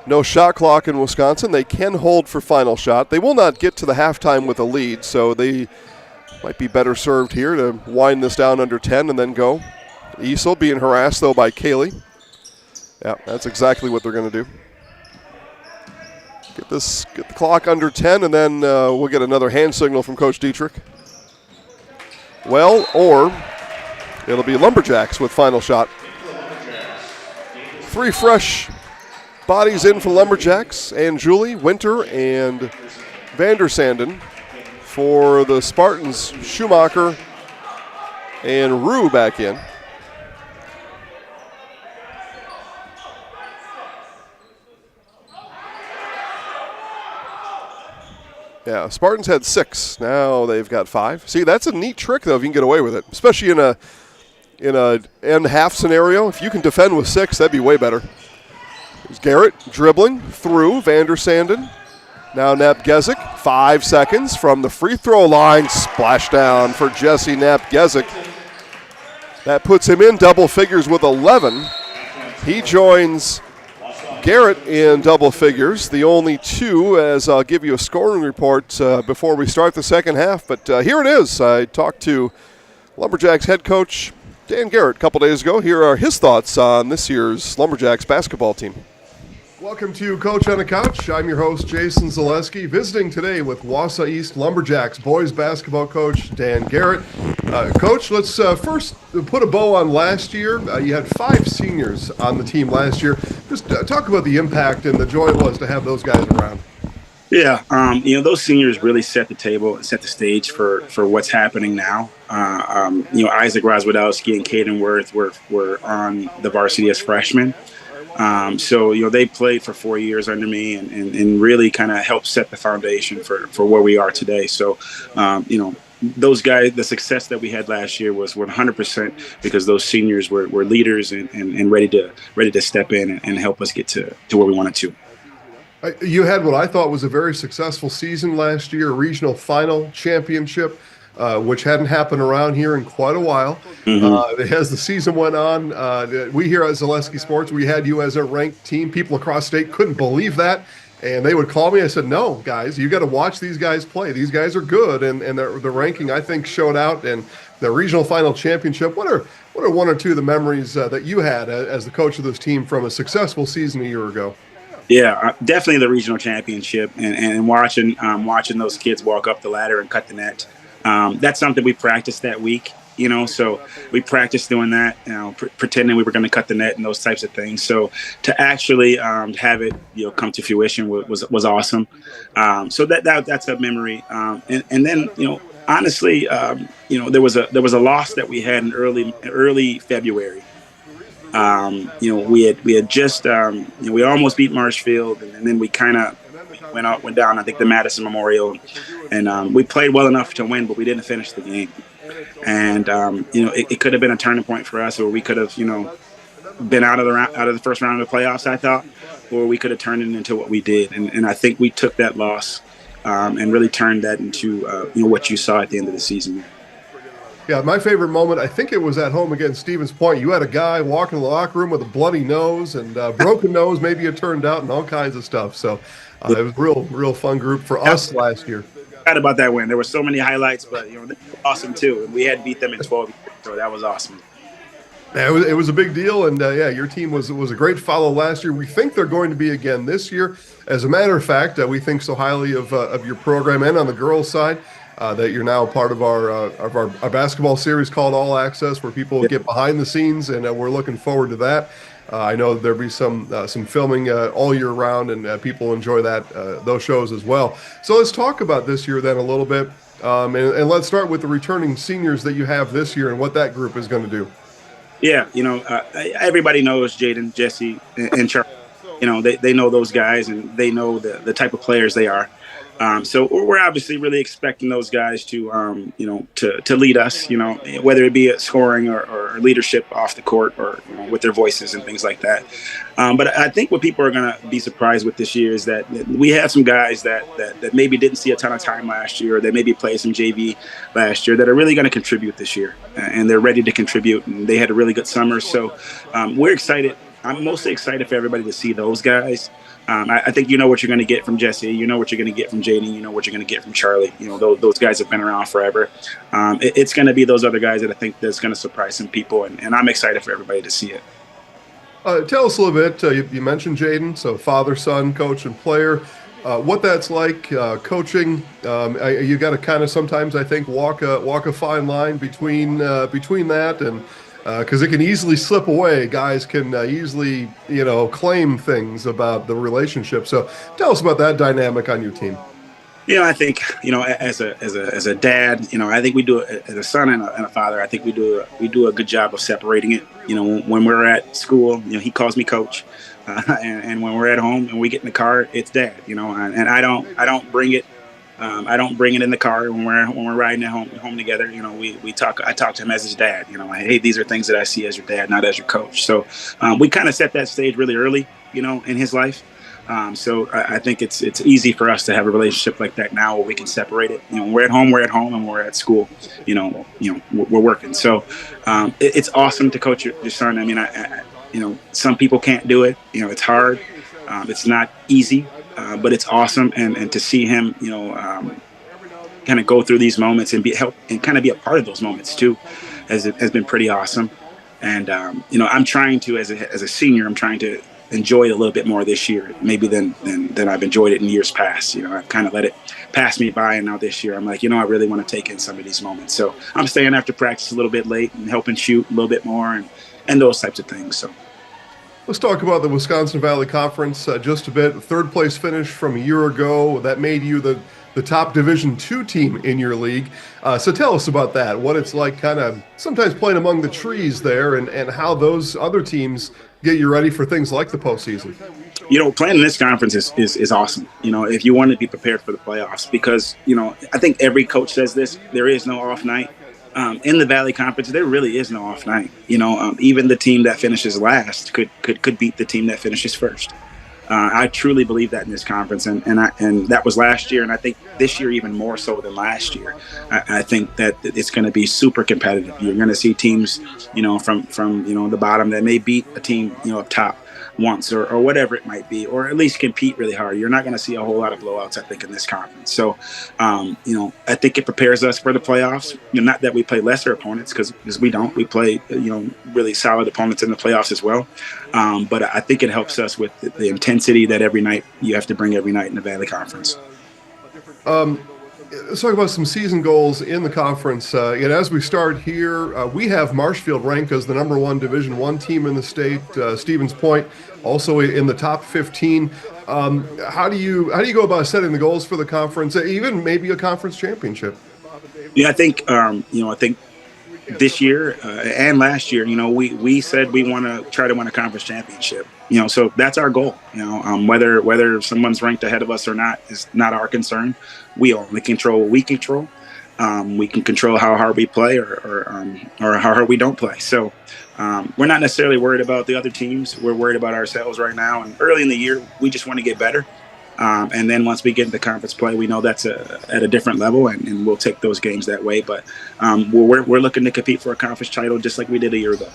No shot clock in Wisconsin. They can hold for final shot. They will not get to the halftime with a lead, so they might be better served here to wind this down under 10 and then go. Easel being harassed, though, by Cayley. Yeah, that's exactly what they're going to do. Get the clock under 10, and then we'll get another hand signal from Coach Dietrich. Well, or it'll be Lumberjacks with final shot. 3 fresh bodies in for Lumberjacks, and Julie, Winter, and Vandersanden. For the Spartans, Schumacher and Rue back in. Yeah, Spartans had 6. Now they've got 5. See, that's a neat trick, though, if you can get away with it, especially in a end half scenario. If you can defend with 6, that'd be way better. There's Garrett dribbling through Vandersanden. Now Napgezik, 5 seconds from the free throw line. Splashdown for Jesse Napgezik. That puts him in double figures with 11. He joins Garrett in double figures, the only 2, as I'll give you a scoring report before we start the second half. But here it is. I talked to Lumberjacks head coach Dan Garrett a couple days ago. Here are his thoughts on this year's Lumberjacks basketball team. Welcome to Coach on the Couch. I'm your host, Jason Zaleski, visiting today with Wausau East Lumberjacks boys basketball coach Dan Garrett. Coach, let's first put a bow on last year. You had 5 seniors on the team last year. Just talk about the impact and the joy it was to have those guys around. Yeah, those seniors really set the table and set the stage for what's happening now. Isaac Rozwadowski and Caden Worth were on the varsity as freshmen. So they played for 4 years under me and really kind of helped set the foundation for where we are today. So, those guys, the success that we had last year was 100% because those seniors were leaders and ready to step in and help us get to where we wanted to. You had what I thought was a very successful season last year, a regional final championship, which hadn't happened around here in quite a while. Mm-hmm. As the season went on, we here at Zaleski Sports, we had you as a ranked team. People across state couldn't believe that. And they would call me. I said, no, guys, you got to watch these guys play. These guys are good. And the ranking, I think, showed out. And the regional final championship, what are 1 or 2 of the memories that you had as the coach of this team from a successful season a year ago? Yeah, definitely the regional championship and watching those kids walk up the ladder and cut the net. That's something we practiced that week, so we practiced doing that, pretending we were going to cut the net and those types of things. So to actually have it, come to fruition was awesome. So that's a memory. And then, honestly, there was a loss that we had in early February. We had just we almost beat Marshfield, and then we kind of went down, I think, the Madison Memorial, and we played well enough to win, but we didn't finish the game. And it could have been a turning point for us, or we could have been out of the first round of the playoffs, I thought, or we could have turned it into what we did. And I think we took that loss and really turned that into what you saw at the end of the season. Yeah, my favorite moment, I think it was at home against Stevens Point. You had a guy walking in the locker room with a bloody nose and broken nose, maybe it turned out, and all kinds of stuff. So it was real fun group for us last year. Forgot about that win. There were so many highlights, but they were awesome too. And we had beat them in 12 years, so that was awesome. Yeah, it was a big deal, and your team was a great follow last year. We think they're going to be again this year. As a matter of fact, we think so highly of your program, and on the girls' side, that you're now part of our basketball series called All Access, where people get behind the scenes, and we're looking forward to that. I know there'll be some filming all year round, and people enjoy those shows as well. So let's talk about this year then a little bit, and let's start with the returning seniors that you have this year and what that group is going to do. Yeah, everybody knows Jaden, Jesse, and Charlie. They know those guys, and they know the type of players they are. So we're obviously really expecting those guys to lead us, whether it be at scoring or leadership off the court or with their voices and things like that. But I think what people are going to be surprised with this year is that we have some guys that maybe didn't see a ton of time last year, or they maybe played some JV last year, that are really going to contribute this year, and they're ready to contribute, and they had a really good summer. So we're excited. I'm mostly excited for everybody to see those guys. I think you know what you're going to get from Jesse. You know what you're going to get from Jaden. You know what you're going to get from Charlie. Those guys have been around forever. It's going to be those other guys that I think that's going to surprise some people, and I'm excited for everybody to see it. Tell us a little bit. You mentioned Jaden, so father, son, coach, and player. What that's like coaching. You got to kind of sometimes, I think, walk a fine line between that and. Because it can easily slip away. Guys can easily, claim things about the relationship. So tell us about that dynamic on your team. I think, as a dad, I think we do it as a son and a father. I think we do a good job of separating it. When we're at school, he calls me coach, and when we're at home and we get in the car, it's dad. And I don't bring it. I don't bring it in the car when we're riding at home together. We talk. I talk to him as his dad. Hey, these are things that I see as your dad, not as your coach. So we kind of set that stage really early, in his life. So I think it's easy for us to have a relationship like that now, where we can separate it. When we're at home, and we're at school. We're working. So it's awesome to coach your son. I mean, some people can't do it. It's hard. It's not easy. But it's awesome, and to see him, kind of go through these moments and kind of be a part of those moments too, has been pretty awesome. And I'm trying to, as a senior, I'm trying to enjoy it a little bit more this year, maybe than I've enjoyed it in years past. I've kind of let it pass me by, and now this year I'm like, I really want to take in some of these moments. So I'm staying after practice a little bit late and helping shoot a little bit more, and those types of things. So. Let's talk about the Wisconsin Valley Conference just a bit. Third place finish from a year ago. That made you the top Division II team in your league. So tell us about that, what it's like kind of sometimes playing among the trees there, and how those other teams get you ready for things like the postseason. Playing in this conference is awesome, if you want to be prepared for the playoffs, because, I think every coach says this, there is no off night. In the Valley Conference, there really is no off night. Even the team that finishes last could beat the team that finishes first. I truly believe that in this conference, and that was last year, and I think this year even more so than last year. I think that it's going to be super competitive. You're going to see teams, from the bottom that may beat a team, up top once or whatever it might be, or at least compete really hard. You're not going to see a whole lot of blowouts, I think, in this conference. So, I think it prepares us for the playoffs. Not that we play lesser opponents, because we don't. We play, really solid opponents in the playoffs as well. But I think it helps us with the intensity that every night you have to bring every night in the Valley Conference. Let's talk about some season goals in the conference. And as we start here, we have Marshfield ranked as the number one Division I team in the state. Stevens Point also in the top 15. How do you go about setting the goals for the conference, even maybe a conference championship? Yeah, I think this year and last year, we said we want to try to win a conference championship. So that's our goal. Whether someone's ranked ahead of us or not is not our concern. We only control what we control. We can control how hard we play or how hard we don't play. So we're not necessarily worried about the other teams. We're worried about ourselves right now. And early in the year, we just want to get better. And then once we get into conference play, we know that's at a different level, and we'll take those games that way. But we're looking to compete for a conference title just like we did a year ago.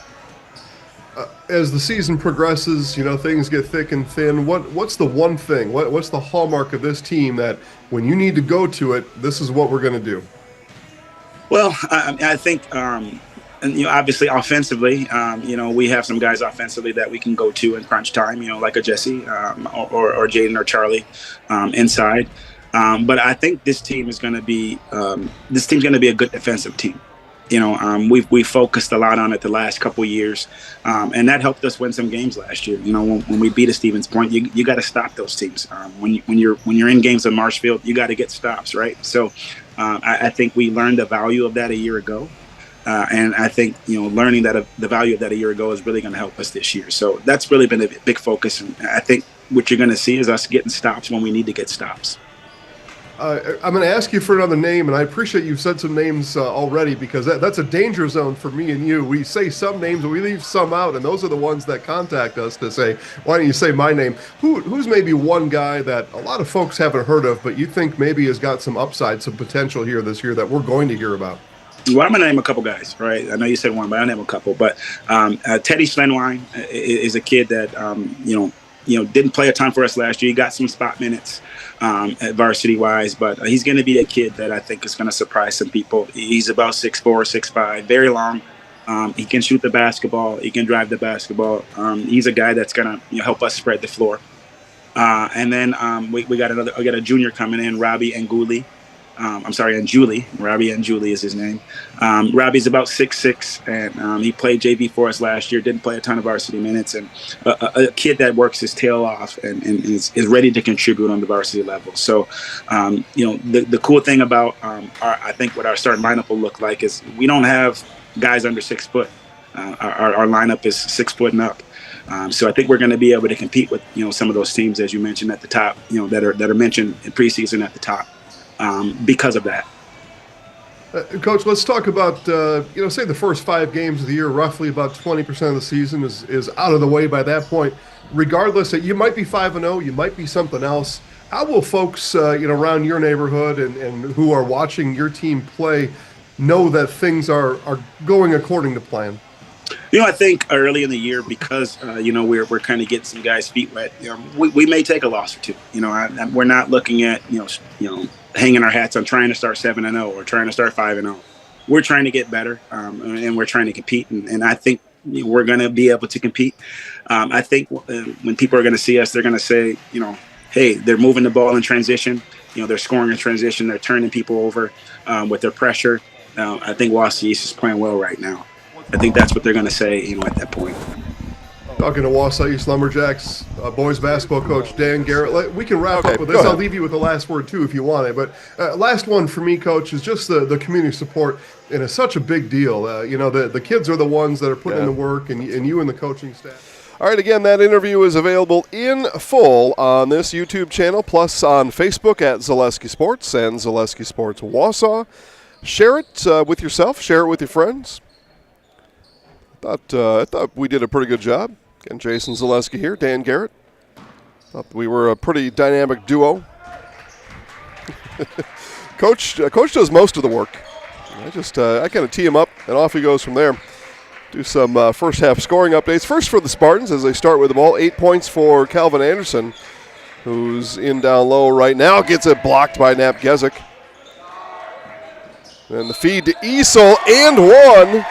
As the season progresses, things get thick and thin. What's the one thing? What's the hallmark of this team that when you need to go to it, this is what we're going to do? Well, I think, and, obviously offensively, we have some guys offensively that we can go to in crunch time, like a Jesse or Jaden or Charlie inside. But I think this team is going to be a good defensive team. We focused a lot on it the last couple of years, and that helped us win some games last year. When we beat a Stevens Point, you got to stop those teams. When you're in games in Marshfield, you got to get stops, right? So I think we learned the value of that a year ago, and I think learning that the value of that a year ago is really going to help us this year. So that's really been a big focus, and I think what you're going to see is us getting stops when we need to get stops. I'm going to ask you for another name, and I appreciate you've said some names already because that's a danger zone for me and you. We say some names, and we leave some out, and those are the ones that contact us to say, why don't you say my name? Who's maybe one guy that a lot of folks haven't heard of, but you think maybe has got some upside, some potential here this year that we're going to hear about? Well, I'm going to name a couple guys, right? I know you said one, but I'll name a couple. But Teddy Schlenwine is a kid that, didn't play a ton for us last year. He got some spot minutes at varsity-wise, but he's going to be a kid that I think is going to surprise some people. He's about 6'4", 6'5", very long. He can shoot the basketball. He can drive the basketball. He's a guy that's going to help us spread the floor. And then we got a junior coming in, Robbie Anguli. And Julie. Robbie and Julie is his name. Robbie's about 6'6", and he played JV for us last year. Didn't play a ton of varsity minutes, and a kid that works his tail off and is ready to contribute on the varsity level. So, the cool thing about I think what our starting lineup will look like is we don't have guys under 6 foot. Our lineup is 6 foot and up. So I think we're going to be able to compete with some of those teams, as you mentioned at the top, that are mentioned in preseason at the top. Because of that. Coach, let's talk about, say the first 5 games of the year, roughly about 20% of the season is out of the way by that point. Regardless, you might be 5-0, you might be something else. How will folks, around your neighborhood and who are watching your team play know that things are going according to plan? I think early in the year, because we're kind of getting some guys' feet wet. We may take a loss or two. We're not looking at hanging our hats on trying to start 7-0 or trying to start 5-0. We're trying to get better, and we're trying to compete. And I think we're going to be able to compete. I think when people are going to see us, they're going to say, hey, they're moving the ball in transition. They're scoring in transition. They're turning people over with their pressure. I think Wausau East is playing well right now. I think that's what they're going to say, at that point. Talking to Wausau East Lumberjacks boys basketball coach Dan Garrett. We can wrap up with this. I'll leave you with the last word too if you want it. But last one for me, Coach, is just the community support, and it's such a big deal. The kids are the ones that are putting in the work, and you and the coaching staff. All right, again, that interview is available in full on this YouTube channel, plus on Facebook at Zaleski Sports and Zaleski Sports Wausau. Share it with yourself. Share it with your friends. I thought we did a pretty good job. Again, Jason Zaleski here, Dan Garrett. Thought we were a pretty dynamic duo. Coach does most of the work. I kind of tee him up, and off he goes from there. Do some first half scoring updates. First for the Spartans as they start with the ball. 8 points for Calvin Anderson, who's in down low right now. Gets it blocked by Nap Gezik. And the feed to Easel and one.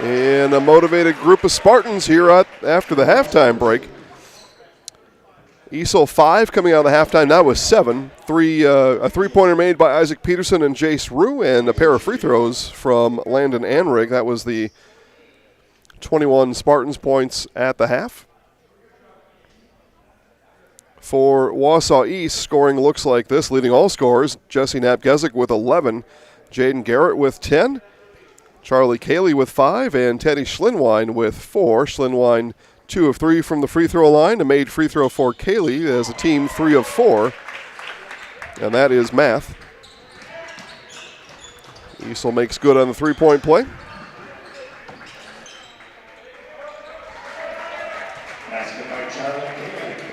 And a motivated group of Spartans here after the halftime break. Easel 5 coming out of the halftime, now with 7. A three-pointer made by Isaac Peterson and Jace Rue, and a pair of free throws from Landon Anrig. That was the 21 Spartans points at the half. For Wausau East, scoring looks like this, leading all scorers. Jesse Knapp-Gezik with 11, Jaden Garrett with 10, Charlie Cayley with 5, and Teddy Schlenwine with 4. Schlenwine 2 of 3 from the free throw line. A made free throw for Cayley as a team 3 of 4. And that is math. Easel makes good on the three-point play.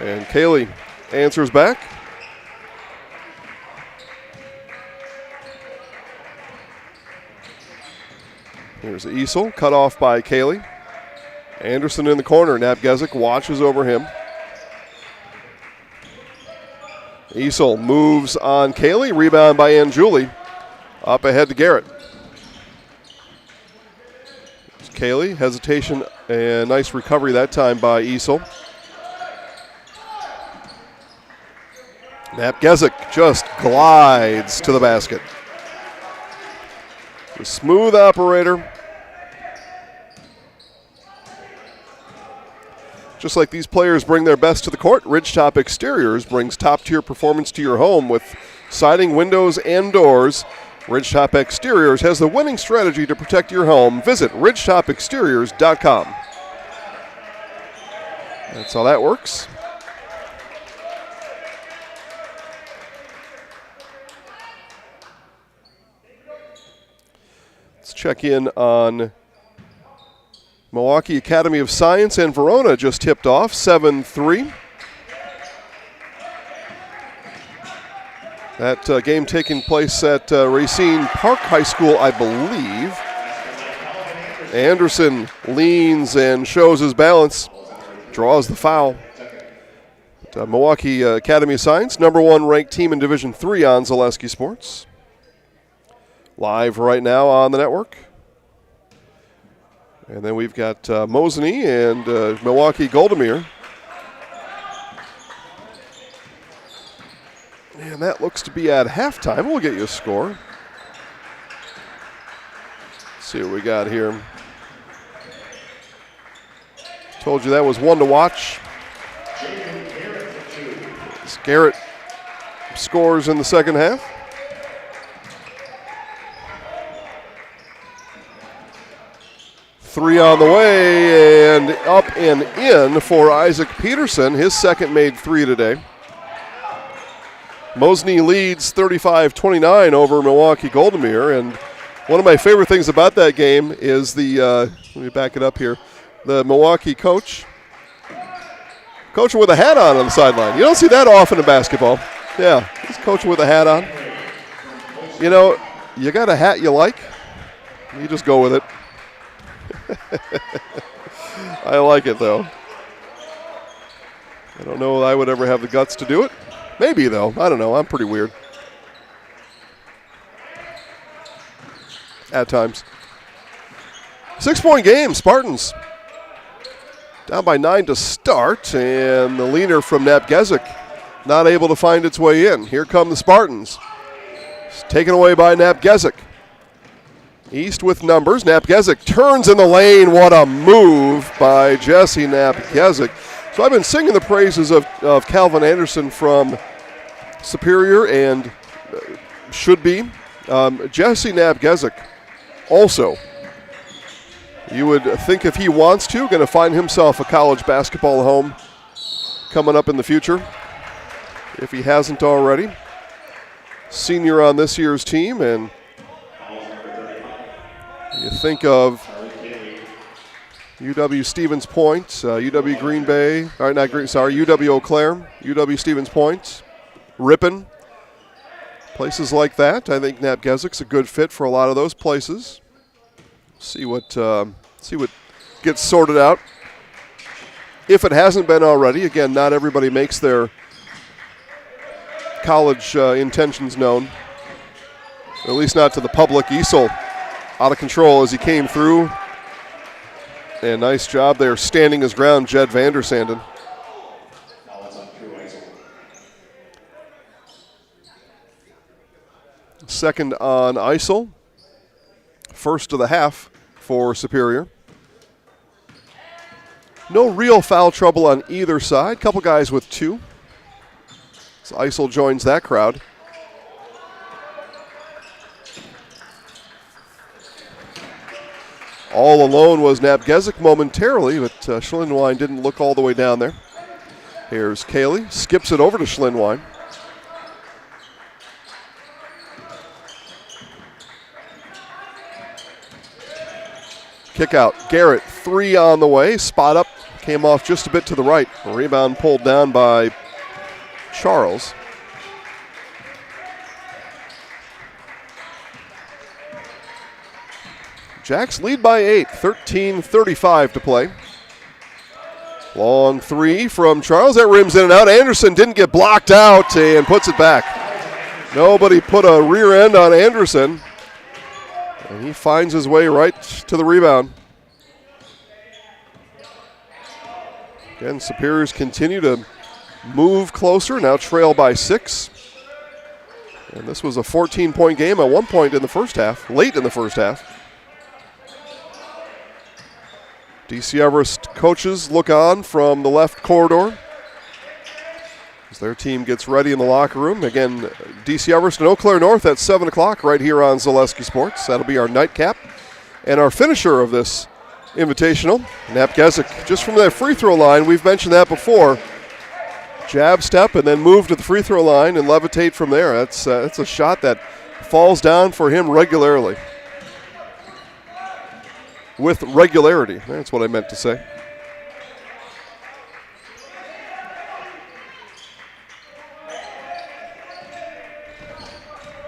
And Cayley answers back. Here's Easel, cut off by Cayley. Anderson in the corner. Napgezik watches over him. Easel moves on Kaylee. Rebound by Anjuli. Up ahead to Garrett. Kaylee, hesitation and nice recovery that time by Easel. Napgezik just glides to the basket. The smooth operator. Just like these players bring their best to the court, Ridgetop Exteriors brings top-tier performance to your home with siding, windows, and doors. Ridgetop Exteriors has the winning strategy to protect your home. Visit ridgetopexteriors.com. That's how that works. Let's check in on Milwaukee Academy of Science and Verona just tipped off 7-3. That game taking place at Racine Park High School, I believe. Anderson leans and shows his balance, draws the foul. But, Milwaukee Academy of Science, #1 ranked team in Division III on Zaleski Sports. Live right now on the network. And then we've got Mosinee and Milwaukee Goldomir. And that looks to be at halftime. We'll get you a score. Let's see what we got here. Told you that was one to watch. As Garrett scores in the second half. Three on the way and up and in for Isaac Peterson, his second made three today. Mosinee leads 35-29 over Milwaukee Goldomir, and one of my favorite things about that game is the, let me back it up here, the Milwaukee coaching with a hat on the sideline. You don't see that often in basketball. Yeah, he's coaching with a hat on. You know, you got a hat you like, you just go with it. I like it, though. I don't know if I would ever have the guts to do it. Maybe, though. I don't know. I'm pretty weird. At times. 6-point game. Spartans down by 9 to start, and the leaner from Napgezik not able to find its way in. Here come the Spartans. It's taken away by Napgezik. East with numbers. Napgezik turns in the lane. What a move by Jesse Napgezik. So I've been singing the praises of Calvin Anderson from Superior and should be. Jesse Napgezik also, you would think if he wants to, going to find himself a college basketball home coming up in the future, if he hasn't already. Senior on this year's team, and you think of UW Stevens Point, UW Green Bay, UW Eau Claire, UW Stevens Point, Ripon, places like that. I think Napgezik's a good fit for a lot of those places. See what gets sorted out. If it hasn't been already, again, not everybody makes their college intentions known, at least not to the public. Easel out of control as he came through. And nice job there, standing his ground, Jed Vandersanden. Second on Eisel. First of the half for Superior. No real foul trouble on either side. Couple guys with two. So Eisel joins that crowd. All alone was Napgezik momentarily, but Schlinwine didn't look all the way down there. Here's Kaylee, skips it over to Schlinwine. Kick out, Garrett, three on the way, spot up, came off just a bit to the right. A rebound pulled down by Charles. Jacks lead by 8, 13:35 to play. Long three from Charles. That rims in and out. Anderson didn't get blocked out and puts it back. Nobody put a rear end on Anderson. And he finds his way right to the rebound. Again, Superiors continue to move closer, now trail by 6. And this was a 14-point game at one point in the first half, late in the first half. DC Everest coaches look on from the left corridor as their team gets ready in the locker room. Again, DC Everest and Eau Claire North at 7 o'clock right here on Zaleski Sports. That'll be our nightcap. And our finisher of this Invitational, Napgezik, just from that free throw line. We've mentioned that before. Jab step and then move to the free throw line and levitate from there. That's a shot that falls down for him regularly. With regularity, that's what I meant to say.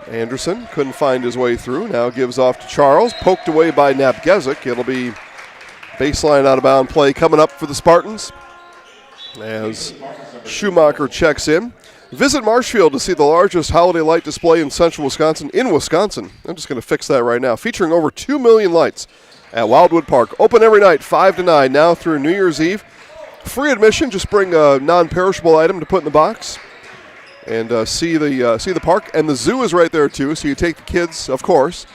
Anderson couldn't find his way through. Now gives off to Charles. Poked away by Napgezik. It'll be baseline out of bound play coming up for the Spartans as Schumacher checks in. Visit Marshfield to see the largest holiday light display in central Wisconsin, I'm just going to fix that right now. Featuring over 2 million lights at Wildwood Park. Open every night, 5 to 9, now through New Year's Eve. Free admission, just bring a non-perishable item to put in the box and see the park. And the zoo is right there too, so you take the kids, of course,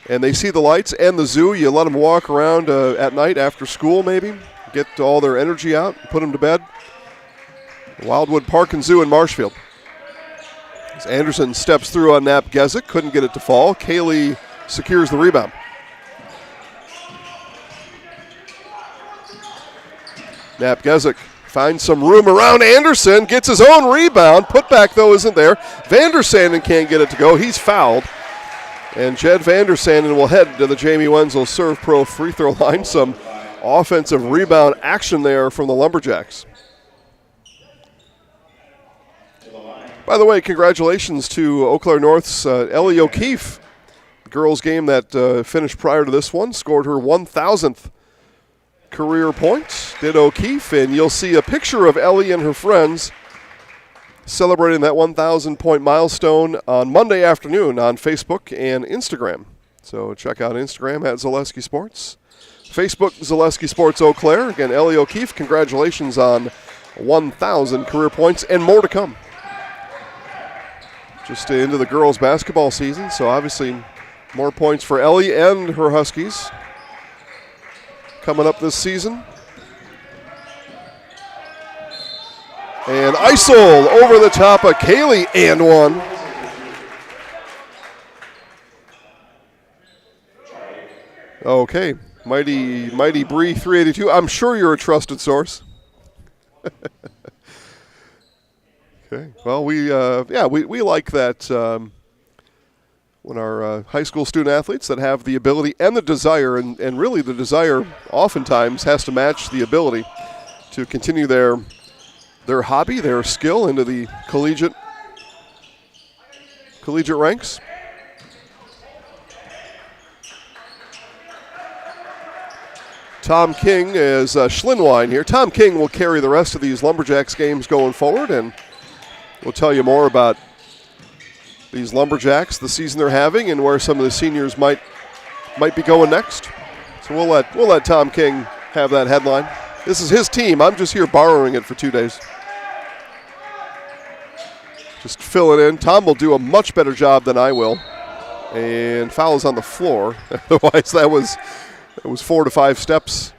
and they see the lights and the zoo. You let them walk around at night after school maybe, get all their energy out, put them to bed. Wildwood Park and Zoo in Marshfield. As Anderson steps through on Napgezik, couldn't get it to fall. Kaylee secures the rebound. Napgezik finds some room around Anderson, gets his own rebound. Putback, though, isn't there. Vandersanden can't get it to go. He's fouled. And Jed Vandersanden will head to the Jamie Wenzel Serve Pro free throw line. Some offensive rebound action there from the Lumberjacks. By the way, congratulations to Eau Claire North's Ellie O'Keefe. The girls' game that finished prior to this one scored her 1,000th career point, did O'Keefe, and you'll see a picture of Ellie and her friends celebrating that 1,000-point milestone on Monday afternoon on Facebook and Instagram. So check out Instagram at Zaleski Sports. Facebook, Zaleski Sports Eau Claire. Again, Ellie O'Keefe, congratulations on 1,000 career points and more to come. Just into the girls' basketball season, so obviously more points for Ellie and her Huskies coming up this season. And Isol over the top of Kaylee and one. Okay, Mighty Bree 382. I'm sure you're a trusted source. Okay, well, we like that when our high school student athletes that have the ability and the desire, and really the desire oftentimes has to match the ability to continue their hobby, their skill into the collegiate ranks. Tom King is Schlinwine here. Tom King will carry the rest of these Lumberjacks games going forward, and we'll tell you more about these Lumberjacks, the season they're having, and where some of the seniors might be going next. So we'll let Tom King have that headline. This is his team. I'm just here borrowing it for 2 days. Just fill it in. Tom will do a much better job than I will. And foul is on the floor. Otherwise, that was 4 to 5 steps.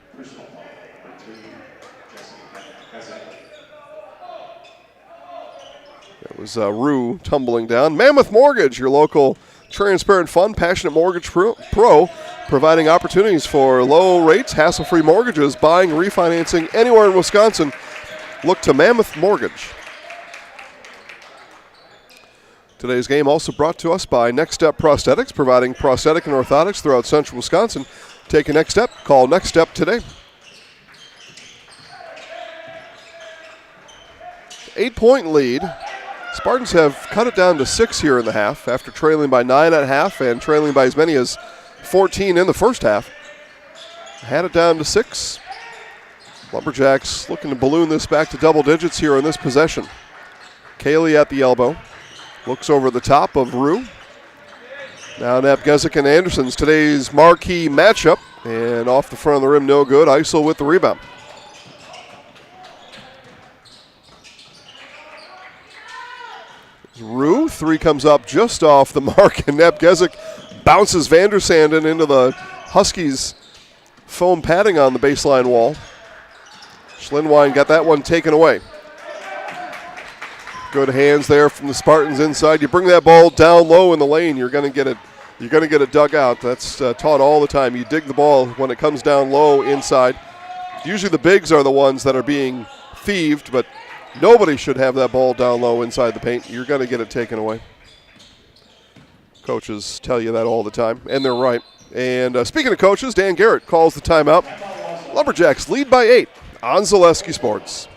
That was Rue tumbling down. Mammoth Mortgage, your local transparent, fun, passionate mortgage pro, providing opportunities for low rates, hassle-free mortgages, buying, refinancing anywhere in Wisconsin. Look to Mammoth Mortgage. Today's game also brought to us by Next Step Prosthetics, providing prosthetic and orthotics throughout central Wisconsin. Take a next step. Call Next Step today. 8-point lead. Spartans have cut it down to 6 here in the half after trailing by 9 at half and trailing by as many as 14 in the first half. Had it down to 6. Lumberjacks looking to balloon this back to double digits here in this possession. Kaylee at the elbow. Looks over the top of Rue. Now Napgezik and Anderson's today's marquee matchup. And off the front of the rim, no good. Isel with the rebound. Rue, three comes up just off the mark, and Napgezik bounces Vandersanden into the Huskies' foam padding on the baseline wall. Schlinwine got that one taken away. Good hands there from the Spartans inside. You bring that ball down low in the lane, you're going to get it. You're going to get it dug out. That's taught all the time. You dig the ball when it comes down low inside. Usually the bigs are the ones that are being thieved, but nobody should have that ball down low inside the paint. You're going to get it taken away. Coaches tell you that all the time, and they're right. And speaking of coaches, Dan Garrett calls the timeout. Lumberjacks lead by 8 on Zaleski Sports.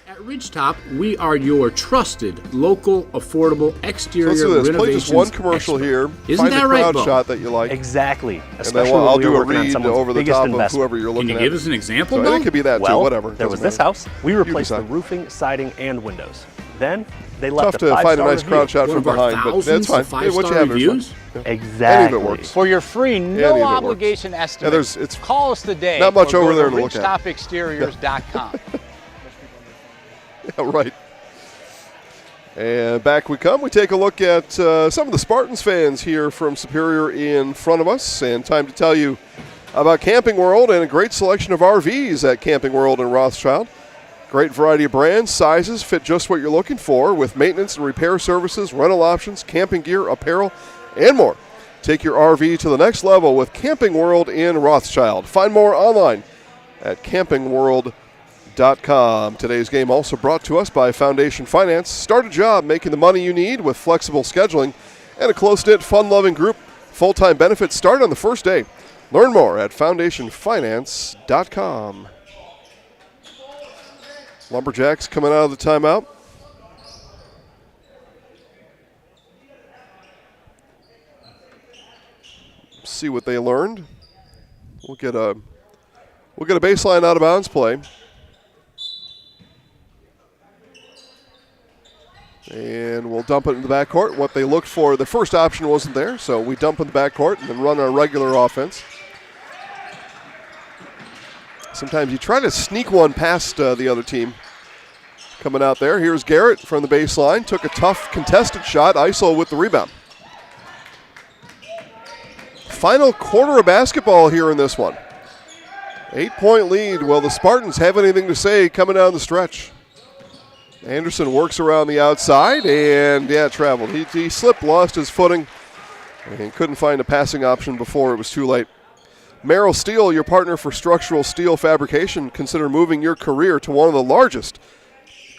At Ridgetop, we are your trusted, local, affordable exterior Let's do this. renovations Play just one commercial expert. here. Isn't Find that a right, crowd Bo? shot that you like. Exactly. And Especially then I'll when do we a were working on read someone's over the biggest top of investment. whoever you're looking Can at. you give us an example, So Bo? it could be that Well, too, whatever. there was Doesn't this matter. house. We replaced the decide. roofing, siding, and windows. Then they left Tough a to find a 5-star nice review. crowd shot One from of our behind, but thousands that's fine. of Hey, what you 5-star have is fine. reviews? Yeah. Exactly. Any of it works. For your free, Any of no it works. obligation Yeah, estimate, it's call us today. not much or over go there to to look at. ridgetopexteriors.com. Yeah, right. And back we come. We take a look at some of the Spartans fans here from Superior in front of us. And time to tell you about Camping World and a great selection of RVs at Camping World in Rothschild. Great variety of brands, sizes, fit just what you're looking for with maintenance and repair services, rental options, camping gear, apparel, and more. Take your RV to the next level with Camping World in Rothschild. Find more online at campingworld.com. Today's game also brought to us by Foundation Finance. Start a job making the money you need with flexible scheduling and a close-knit, fun-loving group. Full-time benefits start on the first day. Learn more at foundationfinance.com. Lumberjacks coming out of the timeout. See what they learned. We'll get a baseline out of bounds play. And we'll dump it in the backcourt. What they looked for, the first option wasn't there, so we dump in the backcourt and then run our regular offense. Sometimes you try to sneak one past the other team. Coming out there, here's Garrett from the baseline. Took a tough contested shot. Isel with the rebound. Final quarter of basketball here in this one. 8-point lead. Will the Spartans have anything to say coming down the stretch? Anderson works around the outside and, traveled. He slipped, lost his footing, and couldn't find a passing option before it was too late. Merrill Steel, your partner for structural steel fabrication. Consider moving your career to one of the largest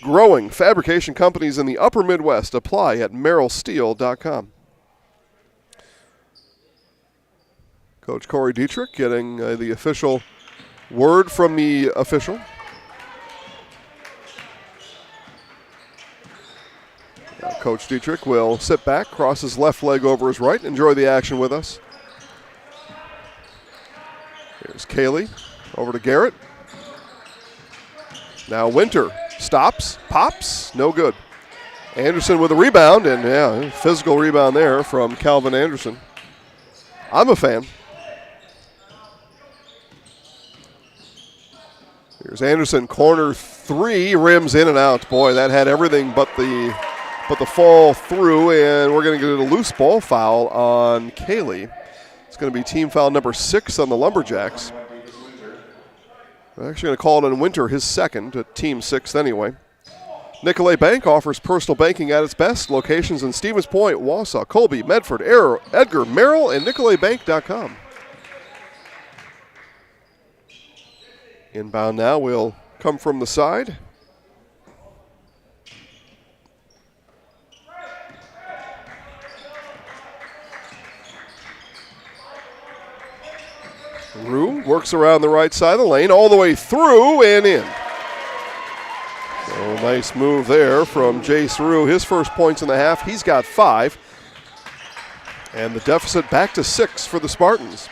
growing fabrication companies in the upper Midwest. Apply at merrillsteel.com. Coach Corey Dietrich getting the official word from the official. Coach Dietrich will sit back, cross his left leg over his right, enjoy the action with us. Here's Kaylee, over to Garrett. Now Winter stops, pops, no good. Anderson with a rebound, and physical rebound there from Calvin Anderson. I'm a fan. Here's Anderson, corner three, rims in and out. Boy, that had everything but the fall through, and we're going to get a loose ball foul on Kaylee. It's going to be team foul number 6 on the Lumberjacks. We're actually going to call it on Winter, his second, team 6th anyway. Nicolay Bank offers personal banking at its best. Locations in Stevens Point, Wausau, Colby, Medford, Edgar, Merrill, and NicolayBank.com. Inbound now will come from the side. Rue works around the right side of the lane, all the way through and in. So nice move there from Jace Rue. His first points in the half. He's got 5. And the deficit back to 6 for the Spartans.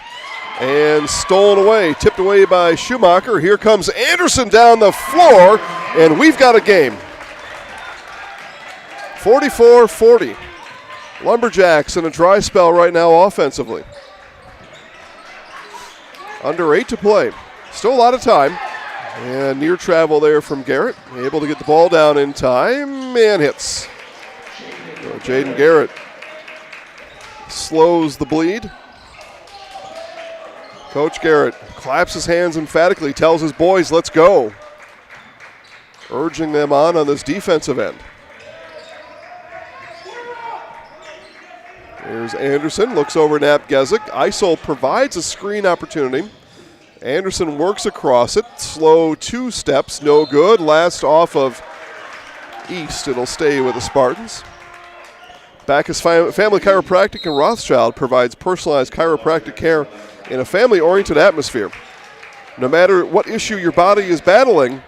And stolen away, tipped away by Schumacher. Here comes Anderson down the floor, and we've got a game. 44-40. Lumberjacks in a dry spell right now offensively. Under 8 to play. Still a lot of time. And near travel there from Garrett. Able to get the ball down in time and hits. So Jaden Garrett slows the bleed. Coach Garrett claps his hands emphatically, tells his boys, let's go. Urging them on this defensive end. Here's Anderson, looks over Nap Gezik. Isol provides a screen opportunity. Anderson works across it. Slow 2 steps, no good. Last off of East, it'll stay with the Spartans. Backus Family Chiropractic in Rothschild provides personalized chiropractic care in a family-oriented atmosphere. No matter what issue your body is battling,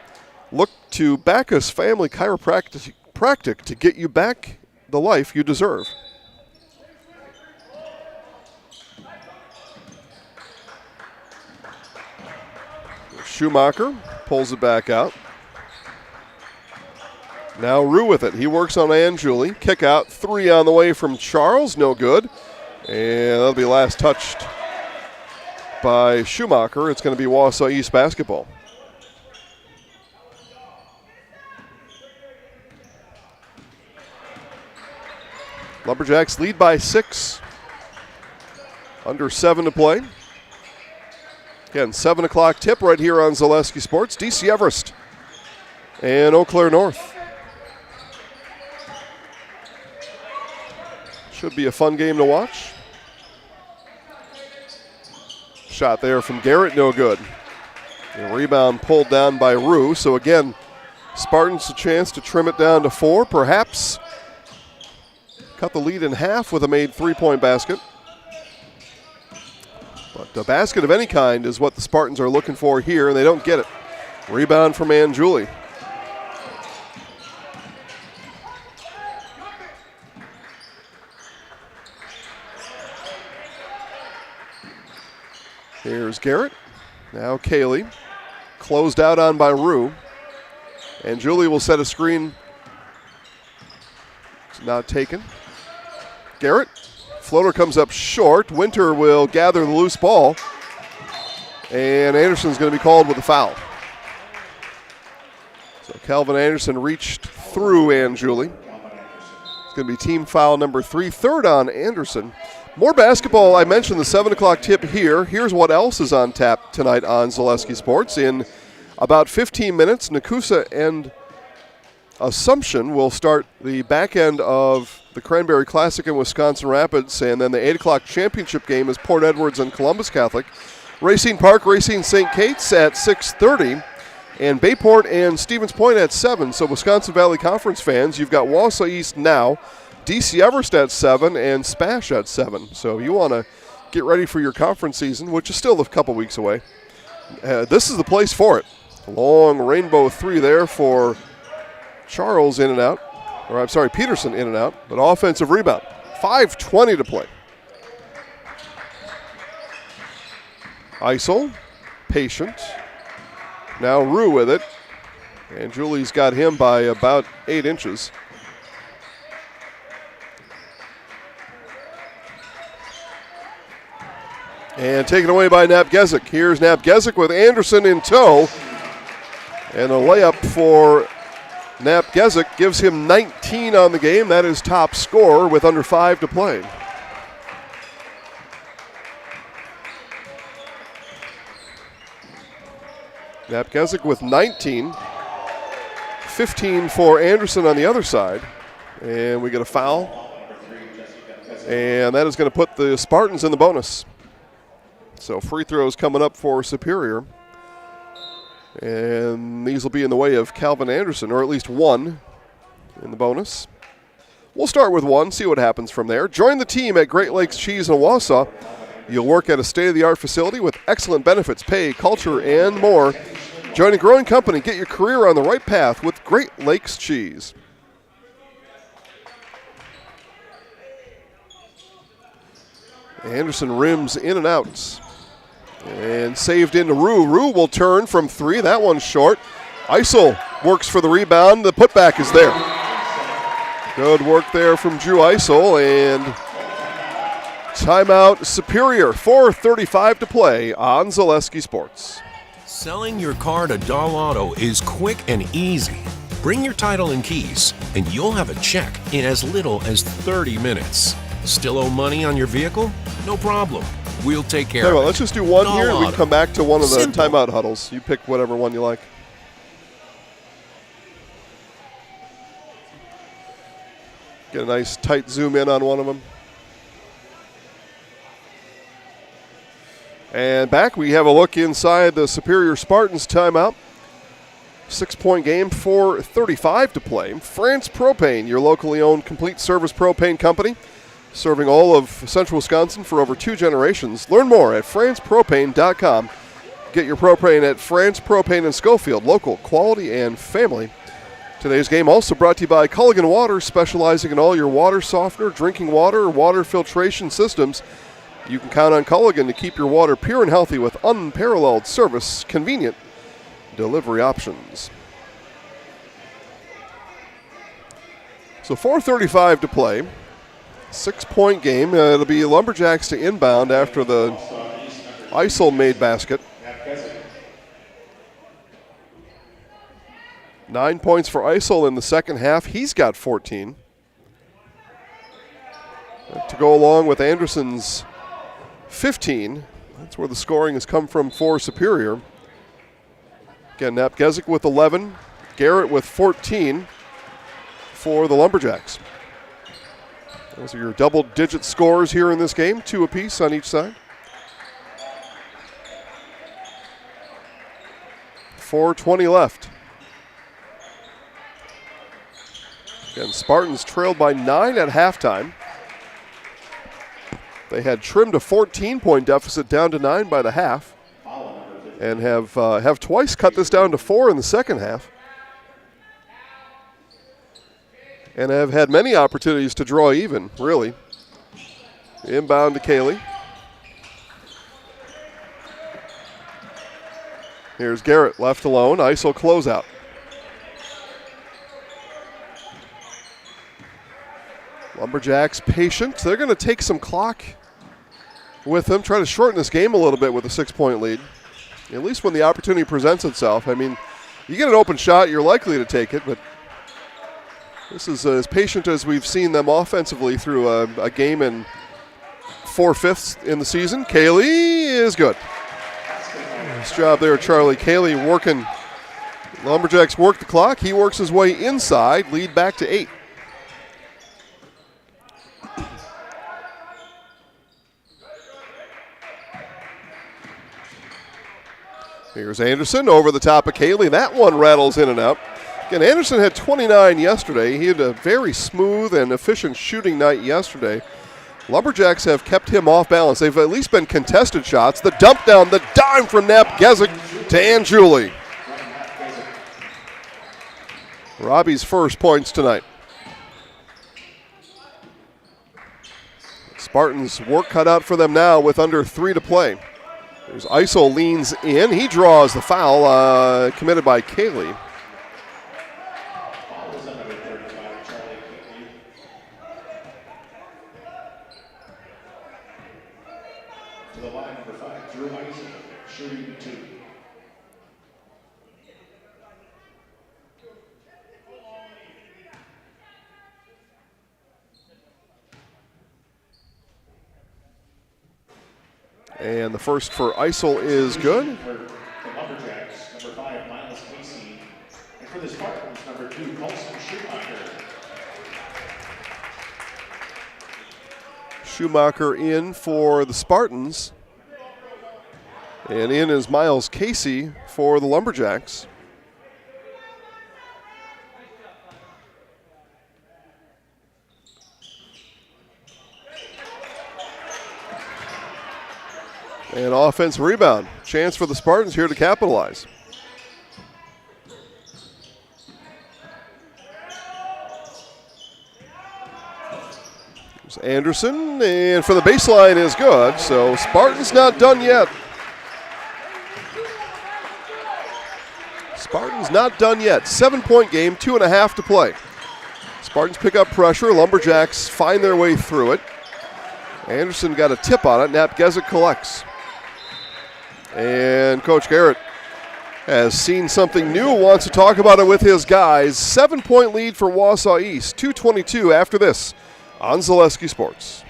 look to Backus Family Chiropractic to get you back the life you deserve. Schumacher pulls it back out. Now Rue with it. He works on Anjuli. Kick out, 3 on the way from Charles. No good. And that'll be last touched by Schumacher. It's going to be Wausau East basketball. Lumberjacks lead by 6. Under 7 to play. Again, 7 o'clock tip right here on Zaleski Sports. DC Everest and Eau Claire North. Should be a fun game to watch. Shot there from Garrett, no good. The rebound pulled down by Rue. So again, Spartans a chance to trim it down to 4, perhaps cut the lead in half with a made 3-point basket. But a basket of any kind is what the Spartans are looking for here, and they don't get it. Rebound from Anjuli. Here's Garrett. Now Kaylee. Closed out on by Rue. Anjuli will set a screen. It's not taken. Garrett. Floater comes up short. Winter will gather the loose ball. And Anderson's going to be called with a foul. So Calvin Anderson reached through Anjuli. It's going to be team foul number 3. Third on Anderson. More basketball. I mentioned the 7 o'clock tip here. Here's what else is on tap tonight on Zaleski Sports. In about 15 minutes, Nakusa and Assumption will start the back end of the Cranberry Classic in Wisconsin Rapids, and then the 8 o'clock championship game is Port Edwards and Columbus Catholic. Racine Park, Racine St. Kate's at 6:30, and Bayport and Stevens Point at 7. So Wisconsin Valley Conference fans, you've got Wausau East now, DC Everest at 7, and Spash at 7. So you want to get ready for your conference season, which is still a couple weeks away. This is the place for it. Long rainbow 3 there for Charles in and out. Or I'm sorry, Peterson in and out, but offensive rebound. 5:20 to play. Isol, patient. Now Rue with it. And Julie's got him by about 8 inches. And taken away by Nap Gezik. Here's Nap Gezik with Anderson in tow. And a layup for Nap Gezik gives him 19 on the game. That is top scorer with under 5 to play. Nap Gezik with 19. 15 for Anderson on the other side. And we get a foul. And that is going to put the Spartans in the bonus. So free throws coming up for Superior. And these will be in the way of Calvin Anderson, or at least one in the bonus. We'll start with one, see what happens from there. Join the team at Great Lakes Cheese in Wausau. You'll work at a state-of-the-art facility with excellent benefits, pay, culture, and more. Join a growing company. Get your career on the right path with Great Lakes Cheese. Anderson rims in and out. And saved into Rue. Rue will turn from 3. That one's short. Eisel works for the rebound. The putback is there. Good work there from Drew Eisel. And timeout Superior. 4:35 to play on Zaleski Sports. Selling your car to Dahl Auto is quick and easy. Bring your title and keys, and you'll have a check in as little as 30 minutes. Still owe money on your vehicle? No problem. We'll take care of it. Let's just do one Dahl here, and we Auto. can come back to one of the Simple. timeout huddles. You pick whatever one you like. Get a nice tight zoom in on one of them. And back, we have a look inside the Superior Spartans timeout. 6-point game, 4:35 to play. France Propane, your locally owned complete service propane company, serving all of central Wisconsin for over 2 generations. Learn more at francepropane.com. Get your propane at France Propane in Schofield, local, quality, and family. Today's game also brought to you by Culligan Water, specializing in all your water softener, drinking water, water filtration systems. You can count on Culligan to keep your water pure and healthy with unparalleled service, convenient delivery options. So 4:35 to play. 6-point game. It'll be Lumberjacks to inbound after the Eisel made basket. 9 points for Eisel in the second half. He's got 14. To go along with Anderson's 15. That's where the scoring has come from for Superior. Again, Napgezik with 11. Garrett with 14 for the Lumberjacks. Those are your double-digit scores here in this game, 2 apiece on each side. 4:20 left. Again, Spartans trailed by 9 at halftime. They had trimmed a 14-point deficit down to 9 by the half, and have twice cut this down to 4 in the second half, and have had many opportunities to draw even, really. Inbound to Cayley. Here's Garrett left alone. Eisel closeout. Lumberjacks patient. They're going to take some clock with them, try to shorten this game a little bit with a 6-point lead, at least when the opportunity presents itself. I mean, you get an open shot, you're likely to take it, but this is as patient as we've seen them offensively through a game in 4/5 in the season. Cayley is good. Nice job there, Charlie Cayley working. Lumberjacks work the clock. He works his way inside, lead back to 8. Here's Anderson over the top of Cayley. That one rattles in and out. Again, Anderson had 29 yesterday. He had a very smooth and efficient shooting night yesterday. Lumberjacks have kept him off balance. They've at least been contested shots. The dump down, the dime from Napgezik to Anjuli. Robbie's first points tonight. Spartans work cut out for them now with under 3 to play. There's Eisel leans in. He draws the foul committed by Cayley. To the line, number 5, Drew Eisel, shooting 2. And the first for Eisel is good. For the Lumberjacks, number 5, Miles Casey. And for the Spartans, number 2, Colson Schumacher. Schumacher in for the Spartans. And in is Miles Casey for the Lumberjacks. And offensive rebound. Chance for the Spartans here to capitalize. There's Anderson, and for the baseline is good. So Spartans not done yet. Spartans not done yet. 7-point game, 2.5 to play. Spartans pick up pressure. Lumberjacks find their way through it. Anderson got a tip on it. Nap Gezik collects. And Coach Garrett has seen something new, wants to talk about it with his guys. 7-point lead for Wausau East. 2:22 after this on Zaleski Sports.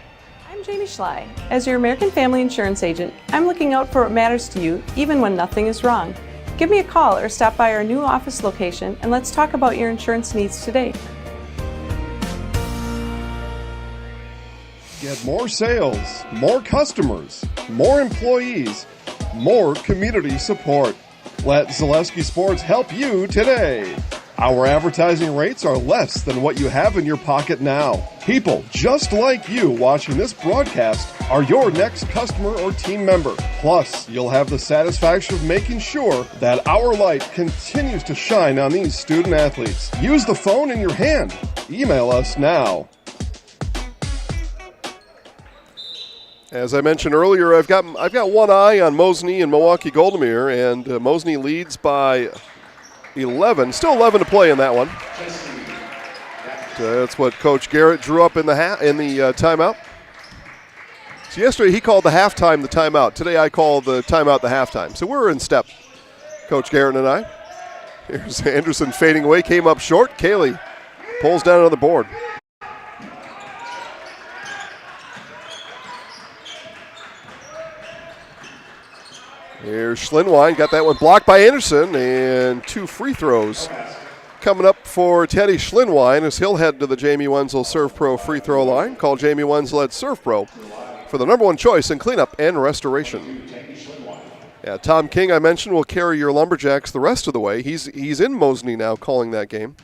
I'm Jamie Schley. As your American Family Insurance agent, I'm looking out for what matters to you, even when nothing is wrong. Give me a call or stop by our new office location and let's talk about your insurance needs today. Get more sales, more customers, more employees, more community support. Let Zaleski Sports help you today. Our advertising rates are less than what you have in your pocket now. People just like you watching this broadcast are your next customer or team member. Plus, you'll have the satisfaction of making sure that our light continues to shine on these student athletes. Use the phone in your hand. Email us now. As I mentioned earlier, I've got one eye on Mosney and Milwaukee Goldomere, and Mosney leads by 11. Still 11 to play in that one. That's what Coach Garrett drew up in the timeout. So yesterday he called the halftime the timeout. Today I call the timeout the halftime. So we're in step, Coach Garrett and I. Here's Anderson fading away, came up short. Kaylee pulls down on the board. Here's Schlinwine, got that one blocked by Anderson, and 2 free throws coming up for Teddy Schlinwine as he'll head to the Jamie Wenzel Serve Pro free throw line. Call Jamie Wenzel at Serve Pro for the #1 choice in cleanup and restoration. Yeah, Tom King, I mentioned, will carry your Lumberjacks the rest of the way. He's in Mosney now calling that game.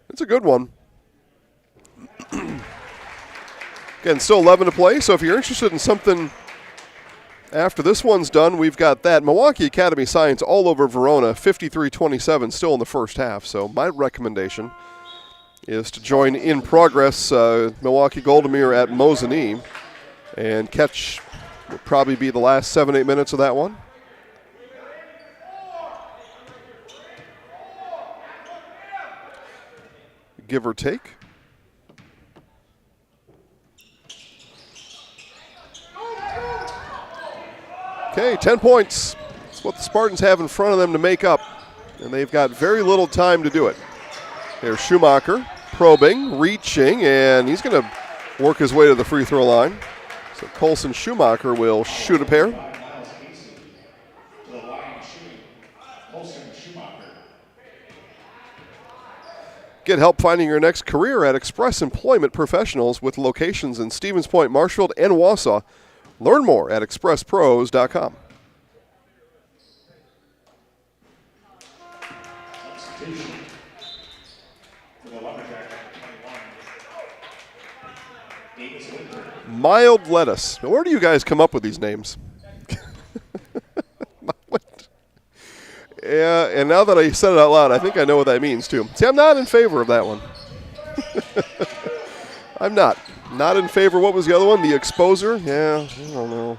It's a good one. Again, still 11 to play, so if you're interested in something after this one's done, we've got that. Milwaukee Academy Science all over Verona, 53-27, still in the first half. So my recommendation is to join in progress Milwaukee Goldomere at Mosinee and catch would probably be the last 7-8 minutes of that one. Give or take. Okay, 10 points. That's what the Spartans have in front of them to make up, and they've got very little time to do it. There's Schumacher probing, reaching, and he's going to work his way to the free throw line. So Colson Schumacher will shoot a pair. Get help finding your next career at Express Employment Professionals with locations in Stevens Point, Marshfield, and Wausau. Learn more at expresspros.com. Mild lettuce. Now, where do you guys come up with these names? Yeah, and now that I said it out loud, I think I know what that means too. See, I'm not in favor of that one. I'm not. Not in favor. What was the other one? The exposer? Yeah, I don't know.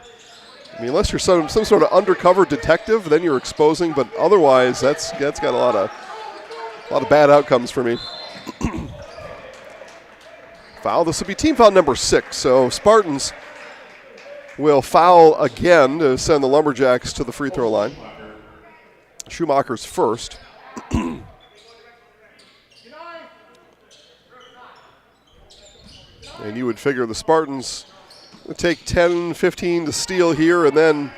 I mean, unless you're some sort of undercover detective, then you're exposing. But otherwise, that's got a lot of bad outcomes for me. Foul. This will be team foul number 6. So Spartans will foul again to send the Lumberjacks to the free throw line. Schumacher's first. And you would figure the Spartans would take 10, 15 to steal here, and then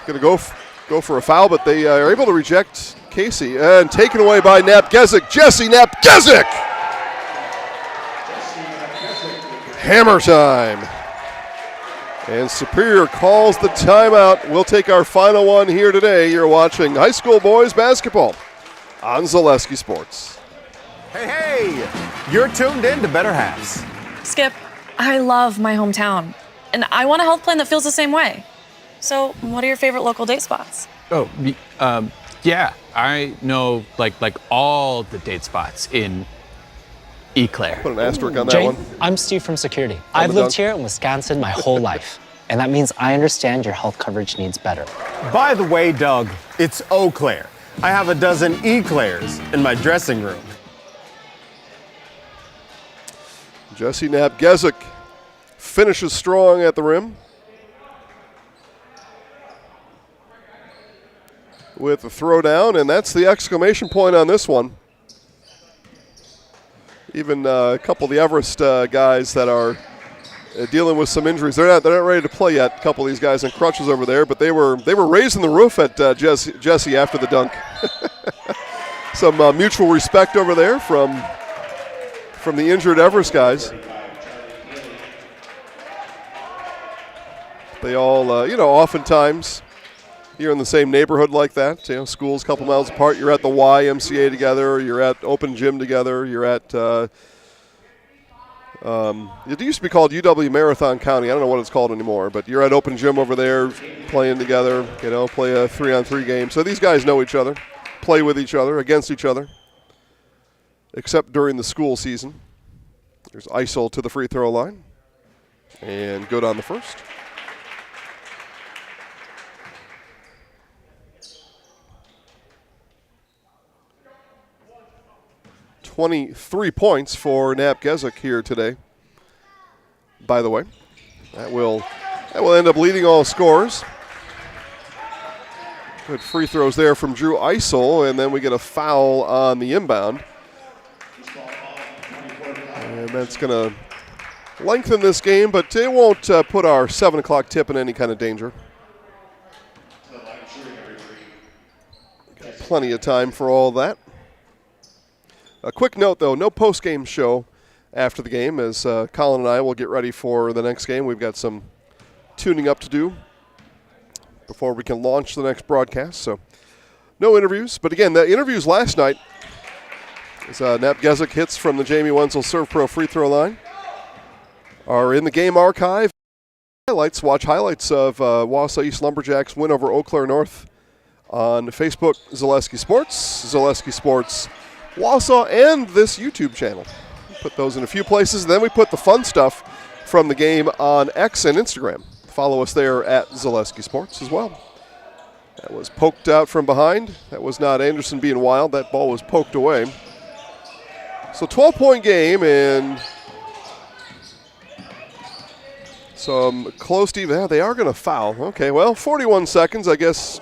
going to go for a foul, but they are able to reject Casey. And taken away by Nap Gezik. Jesse Nap Gezik! Hammer time. And Superior calls the timeout. We'll take our final one here today. You're watching high school boys basketball on Zaleski Sports. Hey, you're tuned in to Better Halves. Skip, I love my hometown, and I want a health plan that feels the same way. So, what are your favorite local date spots? Oh, yeah, I know like all the date spots in Eau Claire. Put an asterisk on that Jane, one. I'm Steve from security. I've lived here in Wisconsin my whole life. And that means I understand your health coverage needs better. By the way, Doug, it's Eau Claire. I have a dozen Eclairs in my dressing room. Jesse Knapp-Gezik finishes strong at the rim with a throwdown, and that's the exclamation point on this one. Even a couple of the Everest guys that are dealing with some injuries, they're not ready to play yet. A couple of these guys in crutches over there, but they were raising the roof at Jesse after the dunk. Some mutual respect over there from the injured Everest guys. They all, oftentimes you're in the same neighborhood like that. Schools a couple miles apart. You're at the YMCA together. You're at open gym together. You're at it used to be called UW Marathon County. I don't know what it's called anymore, but you're at open gym over there playing together. Play a 3-on-3 game. So these guys know each other, play with each other, against each other, except during the school season. There's Isel to the free throw line, and good on the first. .23 points for Knapp-Gezik here today, by the way. That will end up leading all scorers. Good free throws there from Drew Isel, and then we get a foul on the inbound. And that's going to lengthen this game, but it won't put our 7 o'clock tip in any kind of danger. Got plenty of time for all that. A quick note, though, no post-game show after the game, as Colin and I will get ready for the next game. We've got some tuning up to do before we can launch the next broadcast. So no interviews. But, again, the interviews last night, as Knapp-Gezik hits from the Jamie Wenzel Serve Pro free throw line, are in the game archive. Watch highlights of Wausau East Lumberjacks win over Eau Claire North on Facebook, Zaleski Sports, Zaleski Sports Wausau, and this YouTube channel. Put those in a few places. Then we put the fun stuff from the game on X and Instagram. Follow us there at Zaleski Sports as well. That was poked out from behind. That was not Anderson being wild. That ball was poked away. So 12-point game, and some close to, yeah, they are going to foul. Okay, well, 41 seconds, I guess.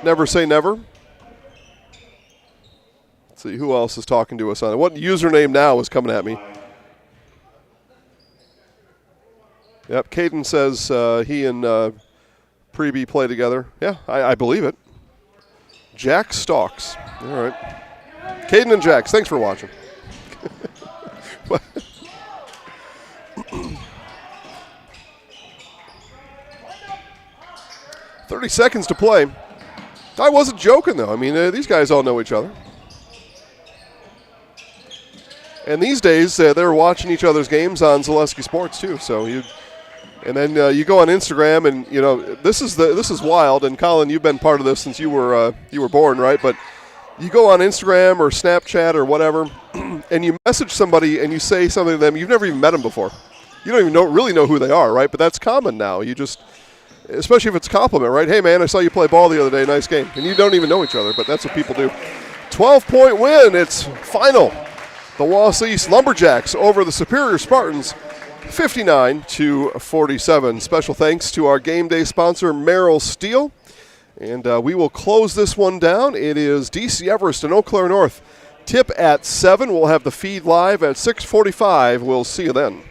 Never say never. Let's see who else is talking to us on it. What username now is coming at me? Yep, Caden says he and Preby play together. Yeah, I believe it. Jack Stalks. All right. Caden and Jax, thanks for watching. 30 seconds to play. I wasn't joking, though. I mean, these guys all know each other. And these days, they're watching each other's games on Zaleski Sports too. So you go on Instagram, and this is wild. And Colin, you've been part of this since you were born, right? But you go on Instagram or Snapchat or whatever, and you message somebody and you say something to them. You've never even met them before. You don't even really know who they are, right? But that's common now. You just, especially if it's a compliment, right? Hey man, I saw you play ball the other day. Nice game. And you don't even know each other, but that's what people do. 12-point win. It's final. The Wausau East Lumberjacks over the Superior Spartans, 59-47. Special thanks to our game day sponsor, Merrill Steel. And we will close this one down. It is DC Everest and Eau Claire North. Tip at 7. We'll have the feed live at 6:45. We'll see you then.